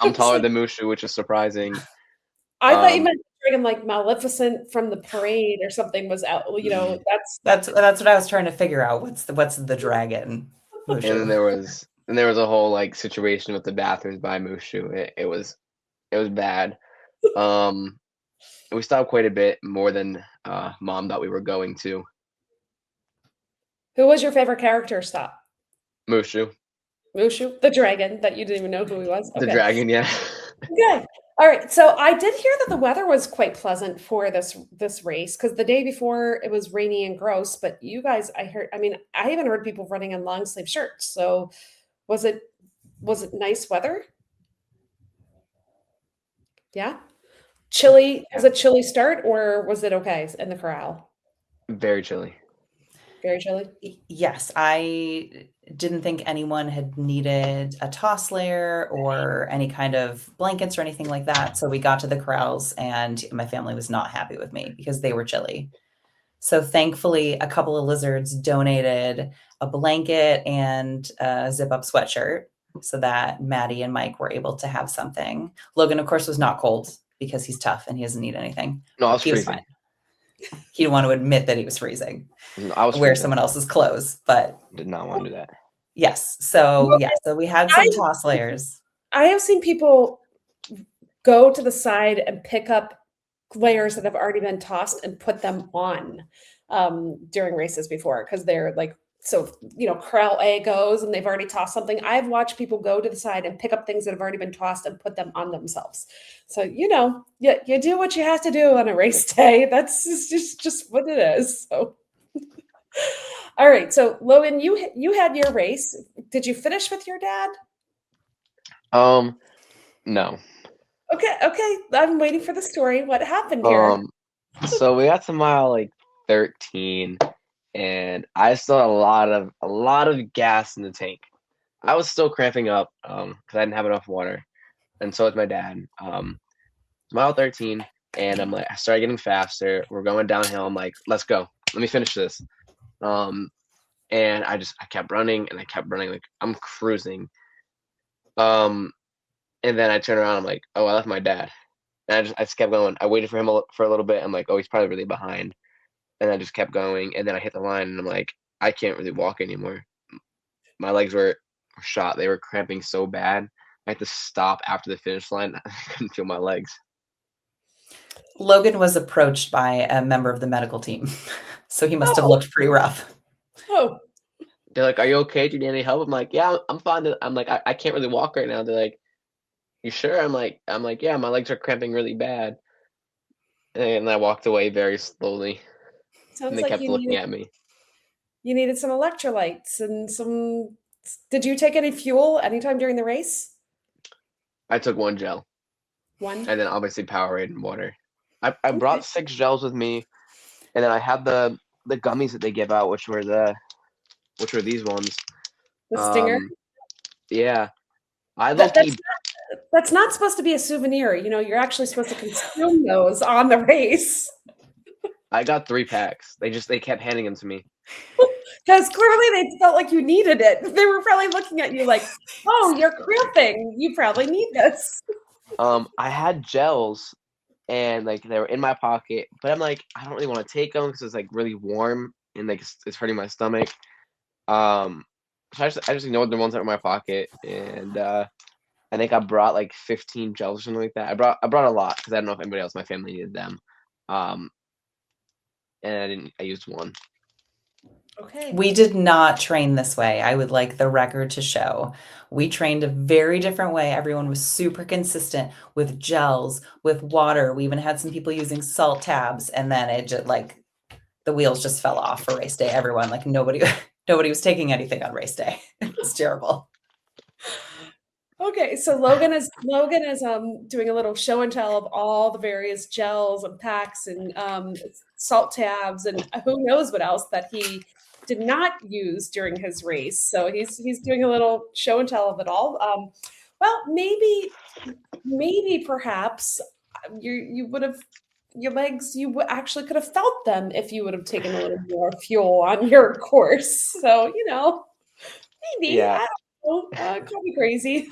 I'm taller than Mushu, which is surprising. I thought you meant dragon like Maleficent from the parade or something was out. You know, that's what I was trying to figure out. What's the dragon? Mushu. And then there was a whole like situation with the bathrooms by Mushu. It was bad. We stopped quite a bit more than Mom thought we were going to. Who was your favorite character stop? Mushu. Mushu, the dragon that you didn't even know who he was. Okay. The dragon, yeah. Okay. All right. So I did hear that the weather was quite pleasant for this race because the day before it was rainy and gross. But you guys, I even heard people running in long sleeve shirts. So was it nice weather? Yeah. Chilly. Was it chilly start or was it okay in the corral? Very chilly. Very chilly. Yes, I didn't think anyone had needed a toss layer or any kind of blankets or anything like that. So we got to the corrals and my family was not happy with me because they were chilly. So thankfully, a couple of lizards donated a blanket and a zip up sweatshirt so that Maddie and Mike were able to have something. Logan, of course, was not cold because he's tough and he doesn't need anything. No, I was He was freezing. fine. He didn't want to admit that he was freezing. I was Wear freezing. someone else's clothes, but Did not want to do that. yes. So we had some toss layers. I have seen people go to the side and pick up layers that have already been tossed and put them on during races before because they're like, so, corral A goes and they've already tossed something. I've watched people go to the side and pick up things that have already been tossed and put them on themselves. So, you do what you have to do on a race day. That's just what it is. So, all right. So, Logan, you had your race. Did you finish with your dad? No. Okay. I'm waiting for the story. What happened here? So we got to mile like 13, and I still had a lot of gas in the tank. I was still cramping up because I didn't have enough water, and so was my dad. Mile 13, and I'm like, I started getting faster. We're going downhill. I'm like, let's go. Let me finish this. And I kept running and I kept running, like I'm cruising. And then I turn around, I'm like, oh, I left my dad. And I just kept going. I waited for him for a little bit. I'm like, oh, he's probably really behind. And I just kept going. And then I hit the line and I'm like, I can't really walk anymore. My legs were shot. They were cramping so bad. I had to stop after the finish line. I couldn't feel my legs. Logan was approached by a member of the medical team. So he must have looked pretty rough. Oh. They're like, are you okay? Do you need any help? I'm like, yeah, I'm fine. I'm like, I can't really walk right now. They're like, you sure? I'm like, yeah, my legs are cramping really bad. And I walked away very slowly. Sounds And they like kept looking at me. You needed some electrolytes and some. Did you take any fuel anytime during the race? I took one gel. One? And then obviously Powerade and water. I brought 6 gels with me, and then I had the gummies that they give out, which were these ones. The Stinger? Yeah. That's not supposed to be a souvenir. You're actually supposed to consume those on the race. I got 3 packs. They kept handing them to me. Because clearly they felt like you needed it. They were probably looking at you like, oh, you're cramping. You probably need this. I had gels, and like they were in my pocket, but I'm like, I don't really want to take them because it's like really warm and like it's hurting my stomach. So I just ignored the ones that were in my pocket, and I think I brought like 15 gels or something like that. I brought a lot because I don't know if anybody else in my family needed them. And I used one. Okay. We did not train this way. I would like the record to show. We trained a very different way. Everyone was super consistent with gels, with water. We even had some people using salt tabs, and then it just like the wheels just fell off for race day. Everyone, like nobody was taking anything on race day. It was terrible. Okay, so Logan is doing a little show and tell of all the various gels and packs and salt tabs and who knows what else that he did not use during his race. So he's doing a little show and tell of it all. Well, maybe perhaps you would have your legs. You actually could have felt them if you would have taken a little more fuel on your course. So maybe. Yeah. I don't know. Could be crazy.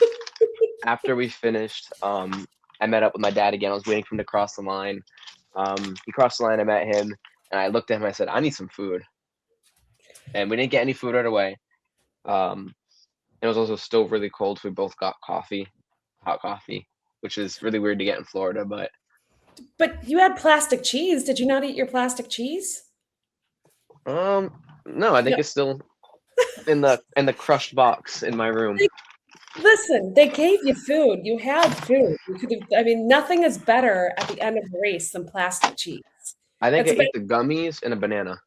After we finished, I met up with my dad again. I was waiting for him to cross the line. He crossed the line. I met him, and I looked at him. I said, "I need some food." And we didn't get any food right away. It was also still really cold. So we both got hot coffee, which is really weird to get in Florida. But you had plastic cheese. Did you not eat your plastic cheese? No, I think it's still in the crushed box in my room. Listen, they gave you food. You had food. You could have. Nothing is better at the end of a race than plastic cheese. I think I ate the gummies and a banana,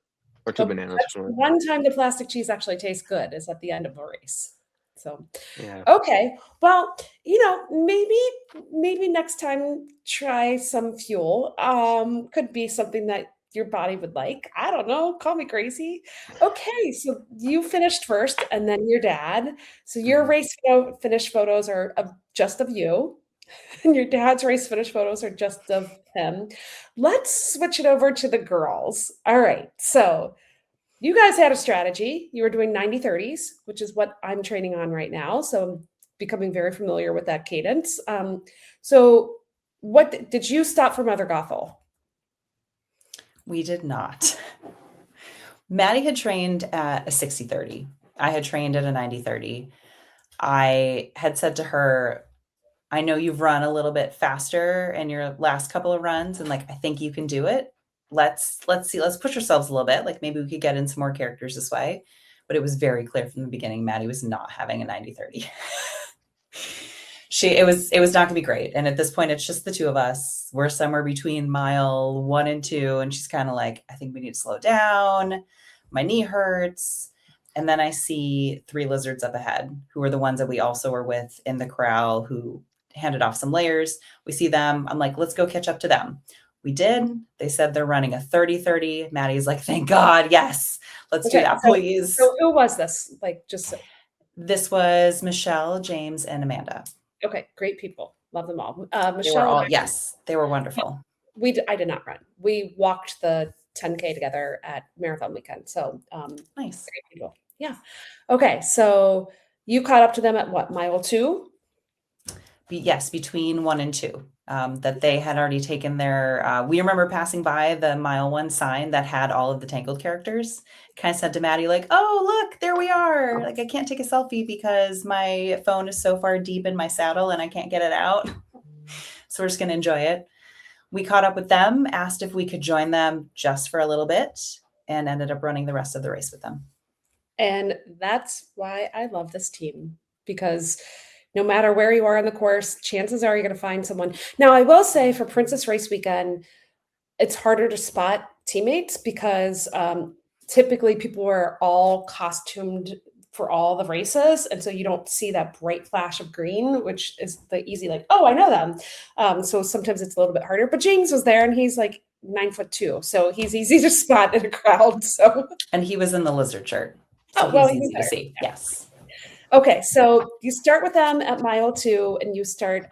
or 2 bananas. One time the plastic cheese actually tastes good is at the end of a race. So, yeah. Okay. Well, maybe next time try some fuel. Could be something that your body would like. I don't know. Call me crazy. Okay, so you finished first, and then your dad. So your race finish photos are just of you, and your dad's race finish photos are just of him. Let's switch it over to the girls. All right. So you guys had a strategy. You were doing 90/30s, which is what I'm training on right now. So I'm becoming very familiar with that cadence. So what did you stop for Mother Gothel? We did not. Maddie had trained at a 60/30. I had trained at a 90/30. I had said to her, I know you've run a little bit faster in your last couple of runs, and like I think you can do it. Let's see, let's push ourselves a little bit. Like maybe we could get in some more characters this way. But it was very clear from the beginning Maddie was not having a 90/30. It was not gonna be great. And at this point, it's just the two of us. We're somewhere between mile 1 and 2, and she's kind of like, I think we need to slow down. My knee hurts. And then I see 3 lizards up ahead, who are the ones that we also were with in the corral, who handed off some layers. We see them. I'm like, let's go catch up to them. We did. They said they're running a 30/30. Maddie's like, thank God. Yes. Let's do that, please. So who was this? Like, just so. This was Michelle, James, and Amanda. Okay. Great people. Love them all. Michelle. They were all, yes, they were wonderful. I did not run. We walked the 10K together at marathon weekend. So nice. Great people. Yeah. Okay. So you caught up to them at what, mile 2? Yes, between 1 and 2. That they had already taken their, we remember passing by the mile 1 sign that had all of the Tangled characters. Kind of said to Maddie, like, oh, look, there we are. Like, I can't take a selfie because my phone is so far deep in my saddle and I can't get it out. So we're just going to enjoy it. We caught up with them, asked if we could join them just for a little bit, and ended up running the rest of the race with them. And that's why I love this team, because no matter where you are on the course, chances are you're going to find someone. Now, I will say for Princess Race Weekend, it's harder to spot teammates because typically people are all costumed for all the races. And so you don't see that bright flash of green, which is the easy, like, oh, I know them. So sometimes it's a little bit harder. But James was there and he's like 9'2". So he's easy to spot in a crowd. So and he was in the lizard shirt. So well, he's easy to see. Yes. Okay, so you start with them at mile 2 and you start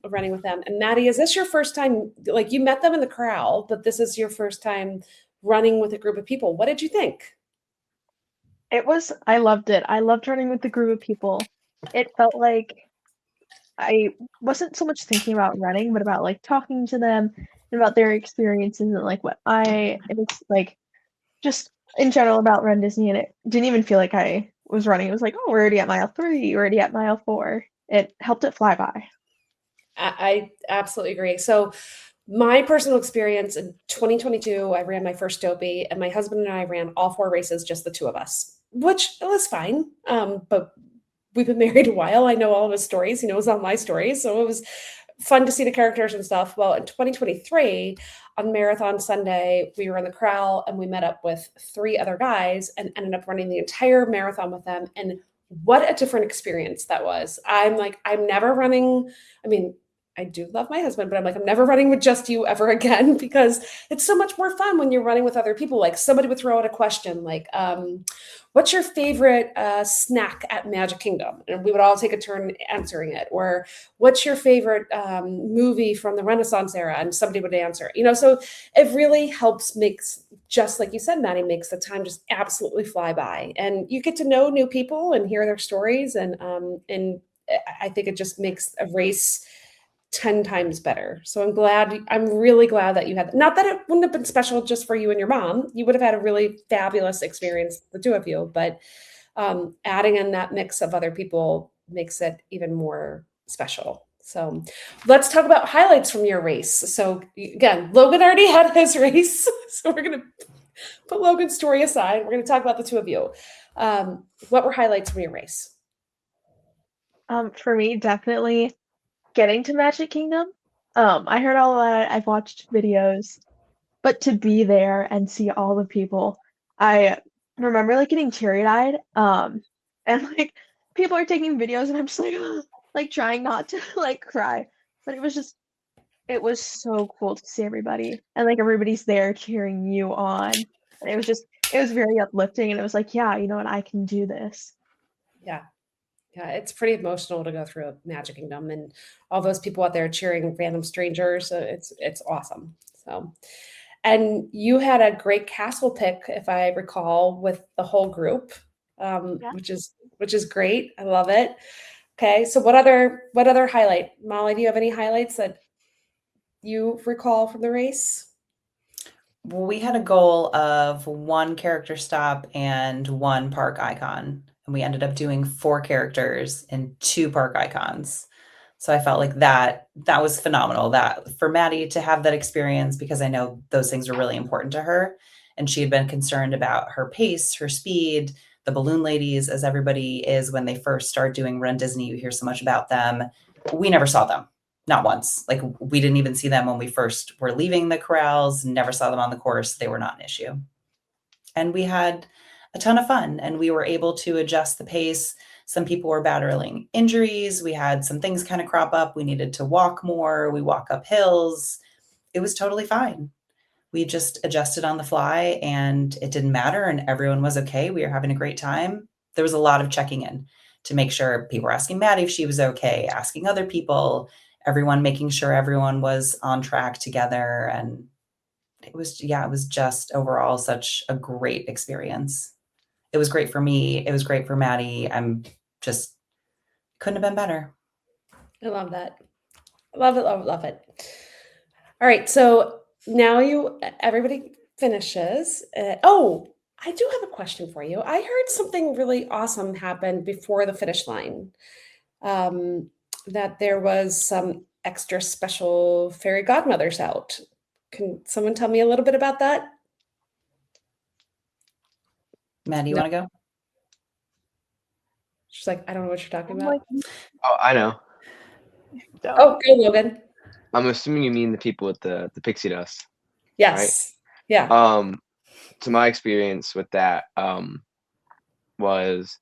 running with them. And Maddie, is this your first time, like you met them in the corral, but this is your first time running with a group of people. What did you think? I loved it. I loved running with the group of people. It felt like I wasn't so much thinking about running, but about like talking to them and about their experiences and like it's like just in general about runDisney. And it didn't even feel like I was running. It was like, oh, we're already at mile 3, we're already at mile 4. It helped it fly by. I absolutely agree. So my personal experience in 2022, I ran my first Dopey, and my husband and I ran all 4 races, just the 2 of us, which was fine. But we've been married a while. I know all of his stories. He knows all my stories. So it was fun to see the characters and stuff. Well, in 2023, on Marathon Sunday, we were in the corral and we met up with 3 other guys and ended up running the entire marathon with them. And what a different experience that was. I'm never running. I mean, I do love my husband, but I'm like, I'm never running with just you ever again, because it's so much more fun when you're running with other people. Like somebody would throw out a question like, what's your favorite snack at Magic Kingdom? And we would all take a turn answering it. Or what's your favorite movie from the Renaissance era? And somebody would answer it. So it really makes, just like you said, Maddie, makes the time just absolutely fly by. And you get to know new people and hear their stories. And I think it just makes a race 10 times better. So I'm really glad that you had, not that it wouldn't have been special just for you and your mom. You would have had a really fabulous experience, the 2 of you, but adding in that mix of other people makes it even more special. So let's talk about highlights from your race. So again, Logan already had his race. So we're going to put Logan's story aside. We're going to talk about the 2 of you. What were highlights from your race? For me, definitely getting to Magic Kingdom. I heard all about it. I've watched videos, but to be there and see all the people, I remember like getting teary-eyed. And like people are taking videos, and I'm just like, like trying not to like cry. But it was just It was so cool to see everybody, and, like, everybody's there cheering you on, and it was very uplifting, and it was like, "Yeah, you know what? I can do this." Yeah. Yeah, it's pretty emotional to go through Magic Kingdom and all those people out there cheering random strangers. It's awesome. So, and you had a great castle pick, if I recall, with the whole group, Yeah. which is great. I love it. Okay, so what other highlight, Molly? Do you have any highlights that you recall from the race? Well, we had a goal of one character stop and one park icon, and we ended up doing 4 characters and 2 park icons. So I felt like that was phenomenal. That for Maddie to have that experience, because I know those things are really important to her, and she had been concerned about her pace, her speed, the balloon ladies, as everybody is when they first start doing Run Disney. You hear so much about them. We never saw them, not once. Like we didn't even see them when we first were leaving the corrals. Never saw them on the course. They were not an issue, and we had a ton of fun, and we were able to adjust the pace. Some people were battling injuries. We had some things kind of crop up. We needed to walk more. We walk up hills. It was totally fine. We just adjusted on the fly and it didn't matter. And everyone was okay. We were having a great time. There was a lot of checking in to make sure people were asking Maddie if she was okay, asking other people, everyone making sure everyone was on track together. And it was just overall such a great experience. It was great for me. It was great for Maddie. I'm just couldn't have been better. I love that. Love it, love it, love it. All right, so now everybody finishes. Oh, I do have a question for you. I heard something really awesome happen before the finish line. That there was some extra special fairy godmothers out. Can someone tell me a little bit about that? Maddie, you No. want to go? She's like, I don't know what you're talking I'm about. like, Oh, I know. "Don't." Oh, go Logan. I'm assuming you mean the people with the pixie dust. Yes. Yeah. So my experience with that was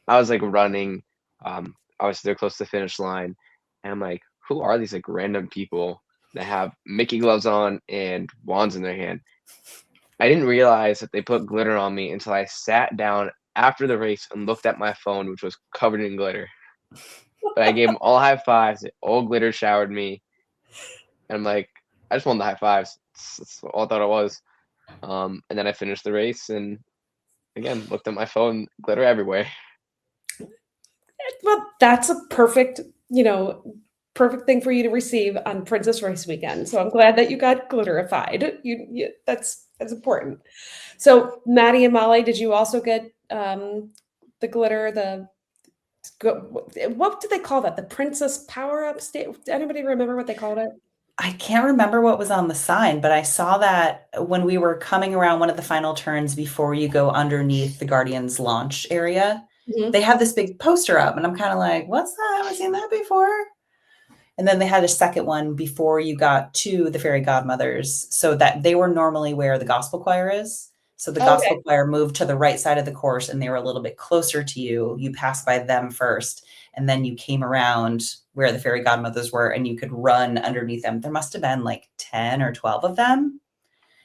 I was like running, obviously they're close to the finish line, and I'm like, who are these like random people that have Mickey gloves on and wands in their hand? I didn't realize that they put glitter on me until I sat down after the race and looked at my phone, which was covered in glitter. But I gave them all high fives. They all glitter showered me, and I'm like, I just wanted the high fives. That's all I thought it was. And then I finished the race and again looked at my phone, glitter everywhere. Well, that's a perfect thing for you to receive on Princess Race weekend. So I'm glad that you got glitterified. That's important. So Maddie and Molly, did you also get the glitter? What did they call that? The Princess Power Up state? Anybody remember what they called it? I can't remember what was on the sign, but I saw that when we were coming around one of the final turns before you go underneath the Guardians launch area. Mhm. They have this big poster up, and I'm kind of like, what's that? I haven't seen that before. And then they had a second one before you got to the fairy godmothers, so that they were normally where the gospel choir is. So the gospel choir moved to the right side of the course, and they were a little bit closer to you. You passed by them first, and then you came around where the fairy godmothers were, and you could run underneath them. There must have been like 10 or 12 of them.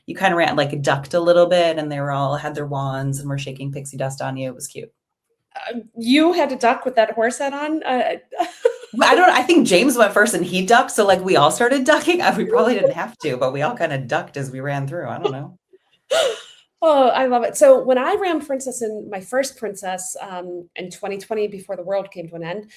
You kind of ran, like ducked a little bit, and they were all had their wands and were shaking pixie dust on you. It was cute. You had to duck with that horse head on. I think James went first and he ducked. So like we all started ducking. We probably didn't have to, but we all kind of ducked as we ran through. I don't know. Oh, I love it. So when I ran Princess in my first Princess in 2020, before the world came to an end,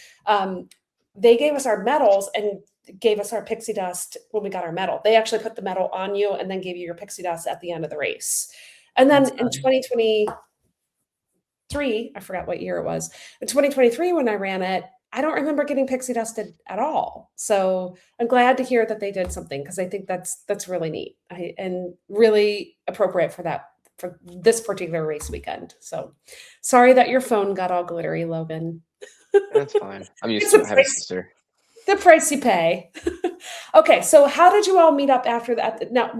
they gave us our medals and gave us our pixie dust when we got our medal. They actually put the medal on you and then gave you your pixie dust at the end of the race. And then in 2023, I forgot what year it was. In 2023, when I ran it, I don't remember getting pixie dusted at all. So I'm glad to hear that they did something because I think that's really neat and really appropriate for this particular race weekend. So sorry that your phone got all glittery, Logan. That's fine. I'm used to it. I have a sister. The price you pay. Okay, so how did you all meet up after that? Now,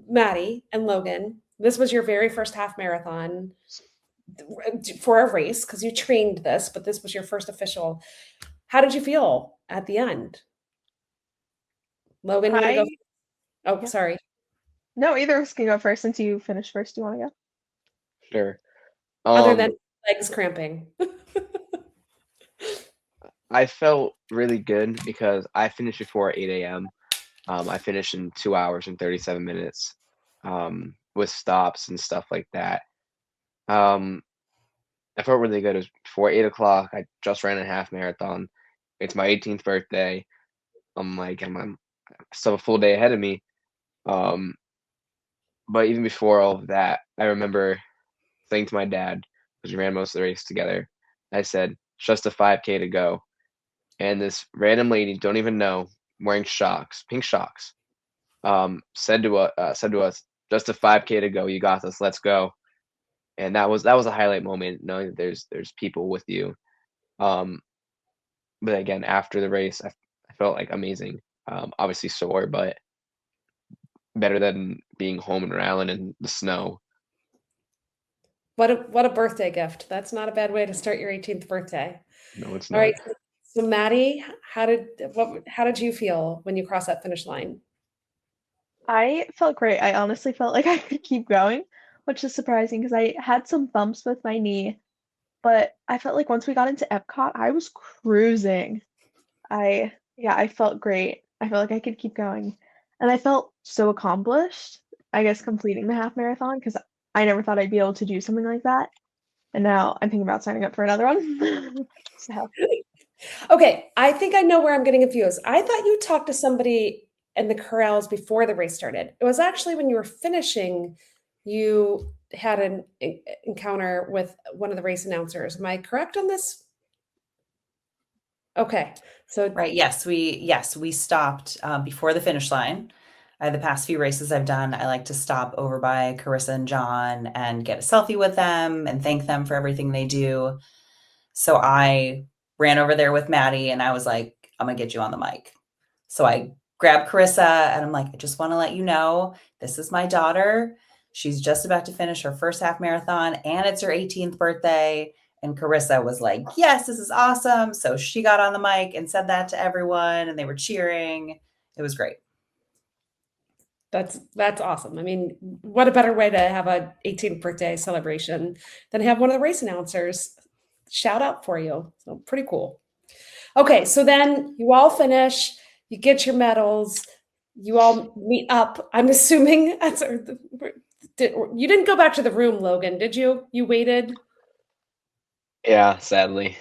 Maddie and Logan, this was your very first half marathon for a race because you trained this, but this was your first official. How did you feel at the end? Logan, you want to go? I Oh, yeah. sorry. No, either of us can go first since you finished first. Do you want to go? Sure. Other than Um, legs cramping. I felt really good because I finished before 8 a.m. I finished in 2 hours and 37 minutes, with stops and stuff like that. Um, I felt really good. It was before 8 o'clock. I just ran a half marathon. It's my 18th birthday. I'm still a full day ahead of me. Um, but even before all of that, I remember saying to my dad, because we ran most of the race together, I said, "It's just a 5K to go." And this random lady, don't even know, wearing shocks, pink shocks, said to us, "Just a 5K to go. You got this. Let's go." And that was a highlight moment, knowing that there's people with you. Um, but again, after the race, I felt like amazing. Obviously sore, but better than being home in Rhode Island in the snow. What a birthday gift. That's not a bad way to start your 18th birthday. No, it's All not. right. So Maddie, how did you feel when you crossed that finish line? I felt great. I honestly felt like I could keep going, which is surprising because I had some bumps with my knee, but I felt like once we got into Epcot, I was cruising. I felt great. I felt like I could keep going. And I felt so accomplished, I guess, completing the half marathon because I never thought I'd be able to do something like that. And now I'm thinking about signing up for another one. So, Okay, I think I know where I'm getting confused. I thought you talked to somebody in the corrals before the race started. It was actually when you were finishing, you had an encounter with one of the race announcers. Am I correct on this? Okay, so Right. Yes, we stopped before the finish line. The past few races I've done, I like to stop over by Carissa and John and get a selfie with them and thank them for everything they do. So I ran over there with Maddie and I was like, I'm gonna get you on the mic. So I grabbed Carissa and I'm like, I just want to let you know this is my daughter. She's just about to finish her first half marathon and it's her 18th birthday. And Carissa was like, yes, this is awesome. So she got on the mic and said that to everyone and they were cheering. It was great. that's awesome. I mean, what a better way to have a 18th birthday celebration than have one of the race announcers shout out for you. So pretty cool. Okay, so then you all finish, you get your medals, you all meet up. I'm assuming you didn't go back to the room, Logan, did you? You waited? Yeah, sadly.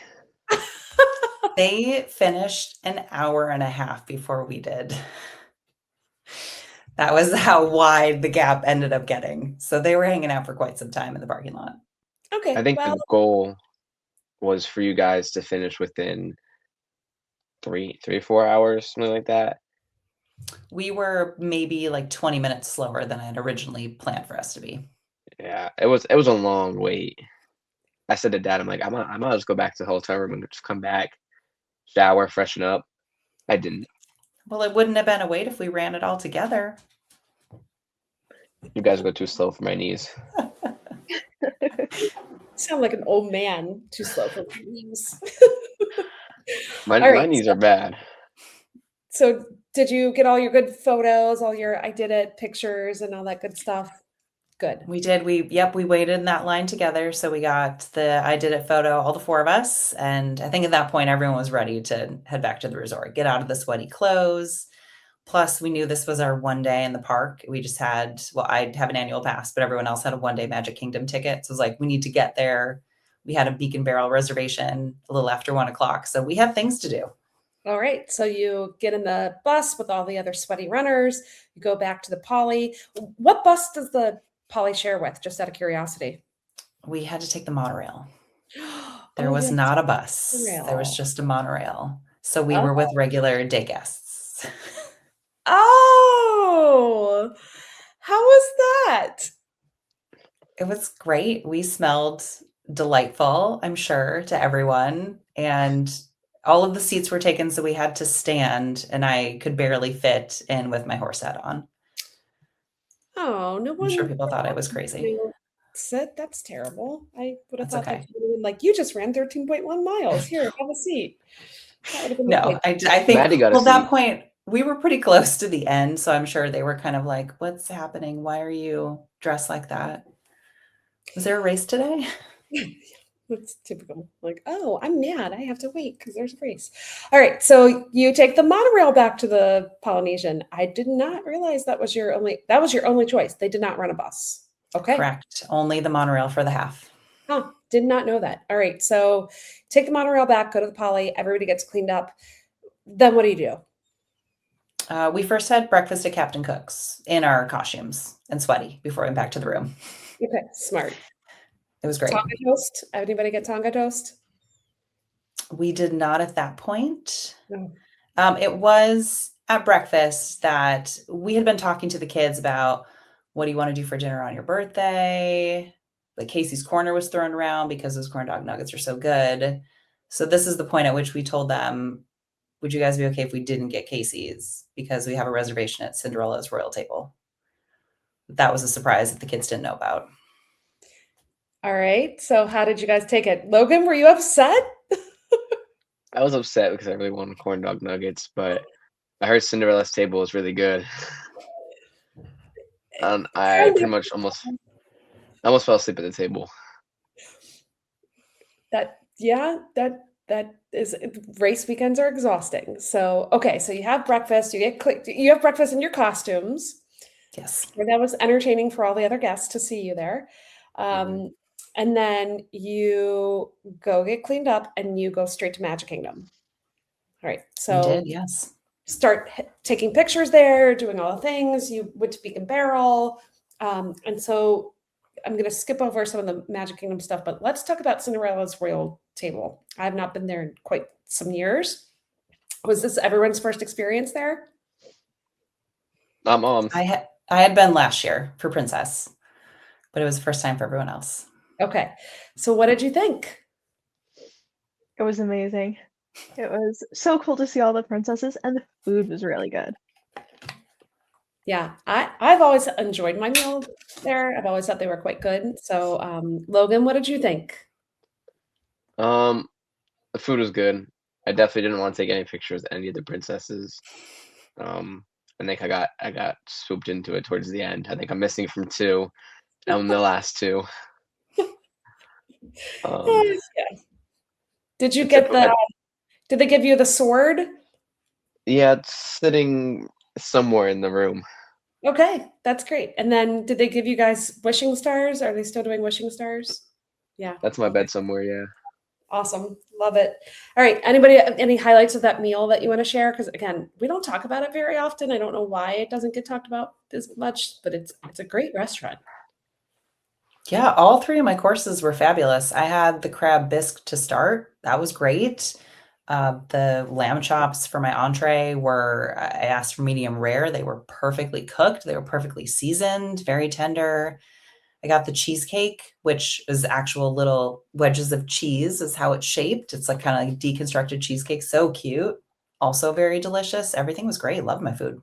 They finished an hour and a half before we did. That was how wide the gap ended up getting. So they were hanging out for quite some time in the parking lot. Okay, I think well, the goal was for you guys to finish within 4 hours, something like that. We were maybe like 20 minutes slower than I had originally planned for us to be. Yeah, it was a long wait. I said to Dad, I'm like, I might just go back to the hotel room and just come back, shower, freshen up. I didn't. Well, it wouldn't have been a wait if we ran it all together. You guys go too slow for my knees. you sound like an old man, too slow for my knees. My All right, knees are bad. so did you get all your good photos, all your I did it pictures and all that good stuff? Good. We did. We waited in that line together. So we got the I did it photo, all the four of us. And I think at that point, everyone was ready to head back to the resort, get out of the sweaty clothes. Plus, we knew this was our one day in the park. We just had, well, I'd have an annual pass, but everyone else had a 1 day Magic Kingdom ticket. So it was like, we need to get there. We had a Beacon Barrel reservation a little after 1 o'clock. So we had things to do. All right, so you get in the bus with all the other sweaty runners. You go back to the Poly. What bus does the Poly share with? Just out of curiosity. We had to take the monorail. There Oh, was yeah, not a bus. There was monorail. just a monorail. So we were with regular day guests. Oh, how was that? It was great. We smelled delightful, I'm sure, to everyone. And all of the seats were taken, so we had to stand, and I could barely fit in with my horse hat on. Oh, no I'm sure one people thought I was crazy. said that's terrible. I would have That's thought that okay. you would have been like, you just ran 13.1 miles. Here, have a seat. That would have been No, the I think, Maddie got a well, at that seat. point, we were pretty close to the end, so I'm sure they were kind of like, "What's happening? Why are you dressed like that?" Was there a race today? That's typical. Like, oh, I'm mad. I have to wait because there's a race. All right. So you take the monorail back to the Polynesian. I did not realize that was your only choice. They did not run a bus. Okay. Correct. Only the monorail for the half. Huh. Did not know that. All right. So take the monorail back, go to the Poly, everybody gets cleaned up. Then what do you do? We first had breakfast at Captain Cook's in our costumes and sweaty before we went back to the room. Okay, smart. It was great. Tonga toast. Anybody get Tonga toast? We did not at that point. No. It was at breakfast that we had been talking to the kids about, what do you want to do for dinner on your birthday? Like Casey's Corner was thrown around because those corn dog nuggets are so good. So this is the point at which we told them, would you guys be okay if we didn't get Casey's? Because we have a reservation at Cinderella's Royal Table. That was a surprise that the kids didn't know about. All right. So how did you guys take it? Logan, were you upset? I was upset because I really wanted corn dog nuggets, but I heard Cinderella's table was really good. And I pretty much almost fell asleep at the table. That is race weekends are exhausting. So okay, so you have breakfast, you have breakfast in your costumes. Yes. And that was entertaining for all the other guests to see you there. And then you go get cleaned up and you go straight to Magic Kingdom. All right. So we did, yes. Start taking pictures there, doing all the things. You went to Beacon Barrel. And so I'm going to skip over some of the Magic Kingdom stuff, but let's talk about Cinderella's Royal Table. I've not been there in quite some years. Was this everyone's first experience there? I had been last year for Princess, but it was the first time for everyone else. Okay. So what did you think? It was amazing. It was so cool to see all the princesses, and the food was really good. Yeah, I've always enjoyed my meal there. I've always thought they were quite good. So, Logan, what did you think? The food was good. I definitely didn't want to take any pictures of any of the princesses. I think I got swooped into it towards the end. I think I'm missing from 2. I'm the last 2. Yeah. Did you get did they give you the sword? Yeah, it's sitting somewhere in the room. Okay, that's great. And then did they give you guys wishing stars? Are they still doing wishing stars? Yeah. That's my bed somewhere, yeah. Awesome. Love it. All right. Anybody, any highlights of that meal that you want to share? Because again, we don't talk about it very often. I don't know why it doesn't get talked about as much, but it's a great restaurant. Yeah, all 3 of my courses were fabulous. I had the crab bisque to start. That was great. The lamb chops for my entree I asked for medium rare. They were perfectly cooked. They were perfectly seasoned, very tender. I got the cheesecake, which is actual little wedges of cheese is how it's shaped. It's like kind of like deconstructed cheesecake. So cute. Also very delicious. Everything was great. Love my food.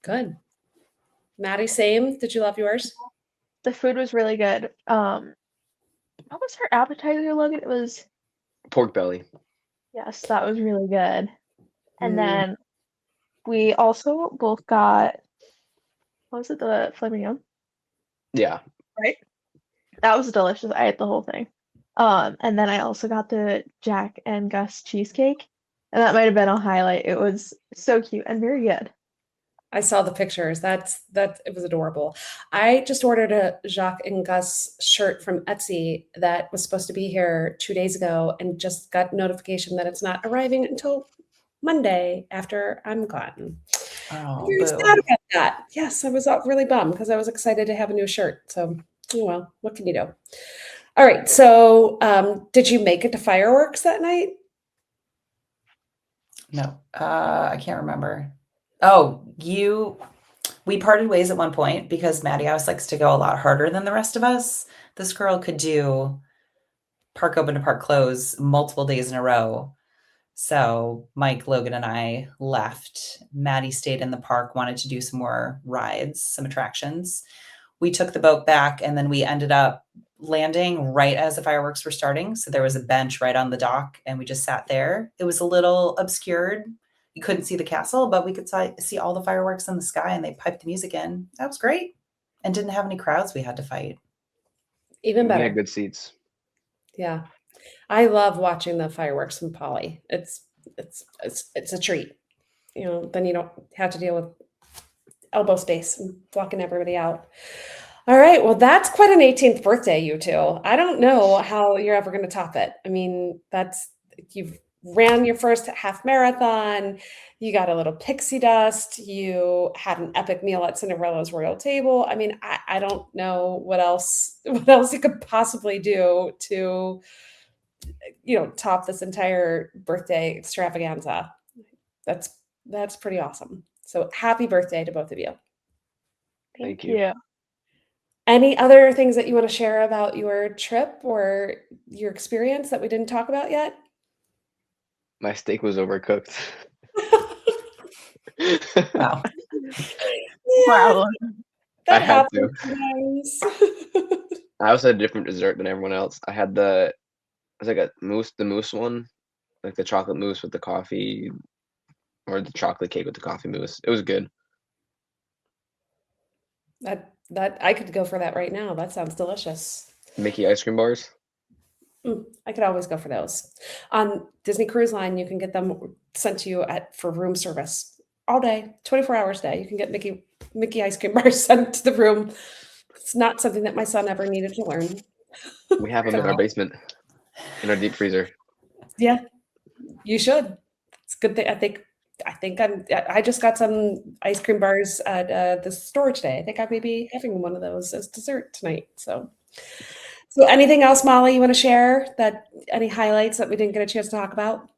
Good. Maddie, same. Did you love yours? The food was really good. What was her appetizer, Logan? It was pork belly. Yes, that was really good. And then we also both got, what was it, the flaming yum? Yeah. Right? That was delicious. I ate the whole thing. And then I also got the Jack and Gus cheesecake, and that might have been a highlight. It was so cute and very good. I saw the pictures. It was adorable. I just ordered a Jacques and Gus shirt from Etsy that was supposed to be here 2 days ago and just got notification that it's not arriving until Monday after I'm gone. Oh, I'm very sad about that. Yes, I was really bummed because I was excited to have a new shirt. So, oh well, what can you do? All right. So, did you make it to fireworks that night? No, I can't remember. Oh, we parted ways at one point because Maddie always likes to go a lot harder than the rest of us. This girl could do park open to park close multiple days in a row. So Mike, Logan, and I left. Maddie stayed in the park, wanted to do some more rides, some attractions. We took the boat back, and then we ended up landing right as the fireworks were starting. So there was a bench right on the dock, and we just sat there. It was a little obscured, You couldn't see the castle, but we could see all the fireworks in the sky, and they piped the music in. That was great, and didn't have any crowds we had to fight. Even We better. had good seats. Yeah. I love watching the fireworks from Polly. It's a treat. You know, then you don't have to deal with elbow space and blocking everybody out. All right. Well, that's quite an 18th birthday, you two. I don't know how you're ever going to top it. I mean, you've ran your first half marathon. You got a little pixie dust. You had an epic meal at Cinderella's royal table. I mean, I don't know what else you could possibly do to, top this entire birthday extravaganza. That's pretty awesome. So happy birthday to both of you. Thank Thank you. you. Any other things that you want to share about your trip or your experience that we didn't talk about yet? My steak was overcooked. Wow. Wow. That I had to. happens sometimes. I also had a different dessert than everyone else. I had it was like the mousse one, like the chocolate mousse with the coffee, or the chocolate cake with the coffee mousse. It was good. That I could go for that right now. That sounds delicious. Mickey ice cream bars. I could always go for those. On Disney Cruise Line, you can get them sent to you for room service all day, 24 hours a day. You can get Mickey ice cream bars sent to the room. It's not something that my son ever needed to learn. We have them in our basement, in our deep freezer. Yeah, you should. It's a good thing. I just got some ice cream bars at the store today. I think I may be having one of those as dessert tonight. So anything else, Molly, you want to share? Any highlights that we didn't get a chance to talk about?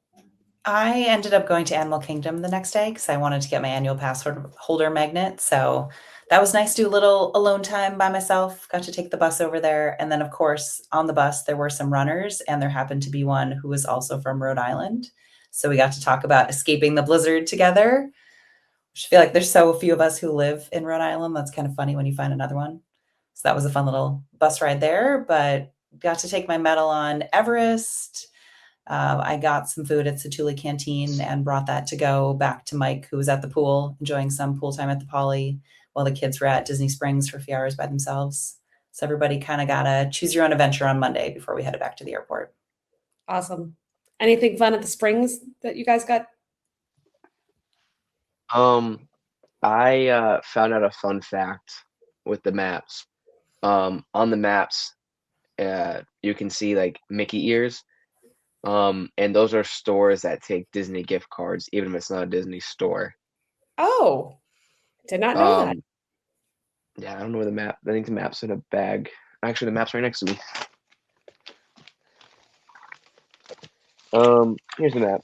I ended up going to Animal Kingdom the next day because I wanted to get my annual pass holder magnet. So that was nice to do a little alone time by myself. Got to take the bus over there. And then, of course, on the bus, there were some runners, and there happened to be one who was also from Rhode Island. So we got to talk about escaping the blizzard together. I feel like there's so few of us who live in Rhode Island. That's kind of funny when you find another one. So that was a fun little bus ride there, but got to take my medal on Everest. I got some food at Satuli Canteen and brought that to go back to Mike, who was at the pool, enjoying some pool time at the Poly, while the kids were at Disney Springs for a few hours by themselves. So everybody kind of got a choose your own adventure on Monday before we headed back to the airport. Awesome. Anything fun at the Springs that you guys got? I found out a fun fact with the maps. On the maps, you can see like Mickey ears. And those are stores that take Disney gift cards, even if it's not a Disney store. Oh, did not know that. Yeah, I don't know where the map. I think the map's in a bag. Actually, the map's right next to me. Here's the map.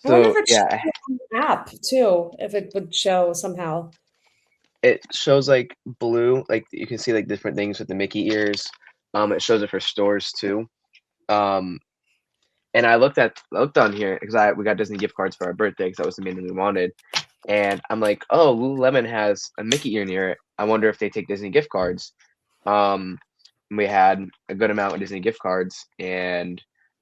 I wonder if So it yeah, shows on the app too, if it would show somehow. it shows like blue, like you can see like different things with the Mickey ears. It shows it for stores too. And I looked on here because we got Disney gift cards for our birthday because that was the main thing we wanted. And I'm like, oh, Lululemon has a Mickey ear near it. I wonder if they take Disney gift cards. We had a good amount of Disney gift cards, and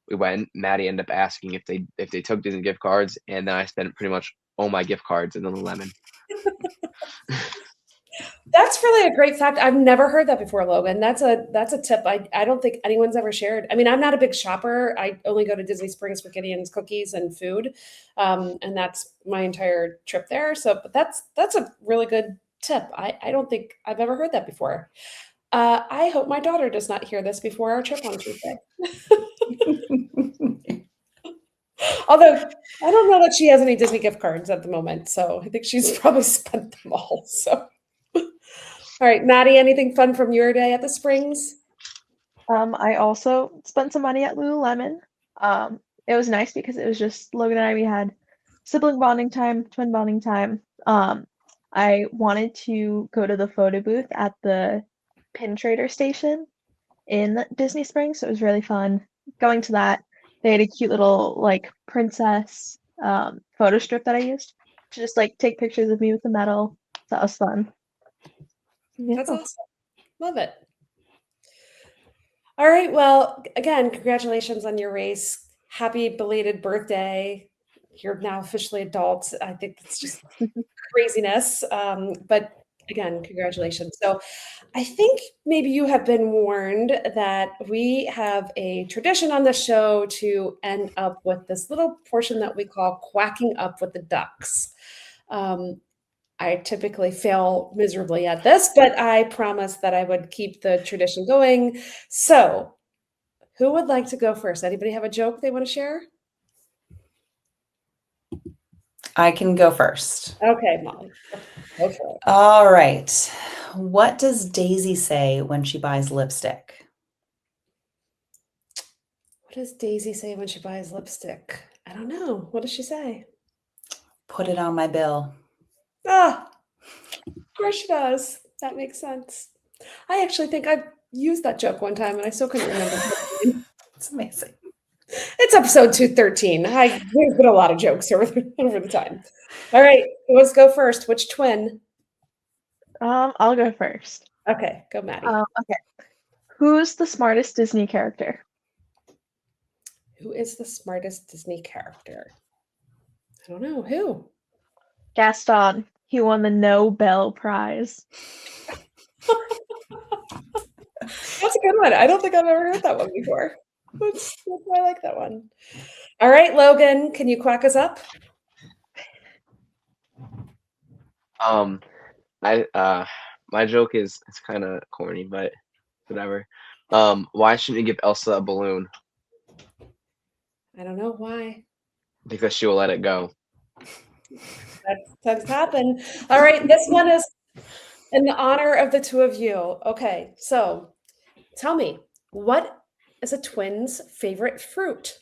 we went. Maddie ended up asking if they took Disney gift cards, and then I spent pretty much all my gift cards in Lululemon. That's really a great fact. I've never heard that before, Logan. That's a tip I don't think anyone's ever shared. I mean, I'm not a big shopper. I only go to Disney Springs for Gideon's cookies and food, and that's my entire trip there. So, but that's a really good tip. I don't think I've ever heard that before. I hope my daughter does not hear this before our trip on Tuesday. Although I don't know that she has any Disney gift cards at the moment, so I think she's probably spent them all. So. All right, Maddie, anything fun from your day at the Springs? I also spent some money at Lululemon. It was nice because it was just Logan and I. We had sibling bonding time, twin bonding time. I wanted to go to the photo booth at the Pin Trader station in Disney Springs, so it was really fun going to that. They had a cute little like princess photo strip that I used to just like take pictures of me with the medal. So that was fun. Yeah. That's awesome. Love it. All right. Well, again, congratulations on your race. Happy belated birthday. you're now officially adults. I think that's just craziness. But again, congratulations. So I think maybe you have been warned that we have a tradition on the show to end up with this little portion that we call quacking up with the ducks. I typically fail miserably at this, but I promised that I would keep the tradition going. So, who would like to go first? Anybody have a joke they want to share? I can go first. Okay, Molly. Go for it. All right. What does Daisy say when she buys lipstick? What does Daisy say when she buys lipstick? I don't know. What does she say? Put it on my bill. Ah, of course she does. That makes sense. I actually think I've used that joke one time and I still couldn't remember. It's amazing. It's episode 213. There's been a lot of jokes over the time. All right, let's go first. Which twin? I'll go first. Okay, go Maddie. Okay. Who's the smartest Disney character? Who is the smartest Disney character? I don't know. Who? Gaston. He won the Nobel Prize. That's a good one. I don't think I've ever heard that one before. I like that one. All right, Logan, can you quack us up? My joke is it's kind of corny, but whatever. Why shouldn't you give Elsa a balloon? I don't know why. Because she will let it go. That tends to happen. All right, this one is in honor of the two of you. Okay, so tell me, what is a twin's favorite fruit?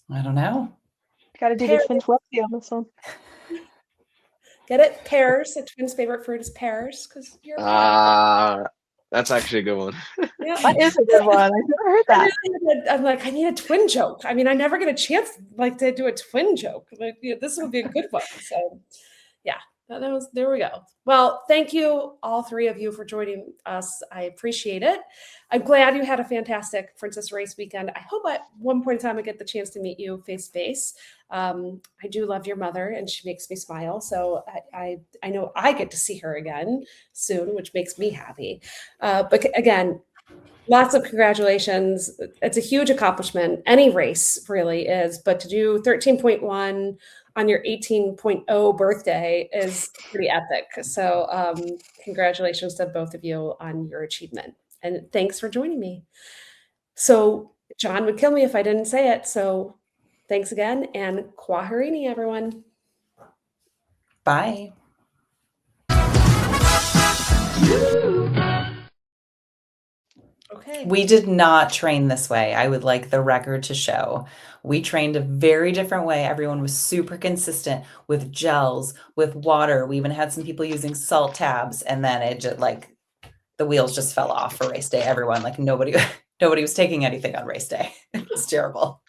I don't know. Gotta do the twin flexi on this one. Get it? Pears. A twin's favorite fruit is pears because you're. That's actually a good one. Yeah. That is a good one. I've never heard that. I'm like, I need a twin joke. I mean, I never get a chance like to do a twin joke. Like, this would be a good one. So, yeah, there we go. Well, thank you all three of you for joining us. I appreciate it. I'm glad you had a fantastic Princess Race weekend. I hope at one point in time I get the chance to meet you face to face. I do love your mother, and she makes me smile. So I know I get to see her again soon, which makes me happy. But again, lots of congratulations. It's a huge accomplishment. Any race really is, but to do 13.1 on your 18.0 birthday is pretty epic. So congratulations to both of you on your achievement. And thanks for joining me. So John would kill me if I didn't say it. So thanks again, and Kwaherini, everyone. Bye. Okay. We did not train this way. I would like the record to show. We trained a very different way. Everyone was super consistent with gels, with water. We even had some people using salt tabs, and then it just like the wheels just fell off for race day. Everyone, like nobody was taking anything on race day. It was terrible.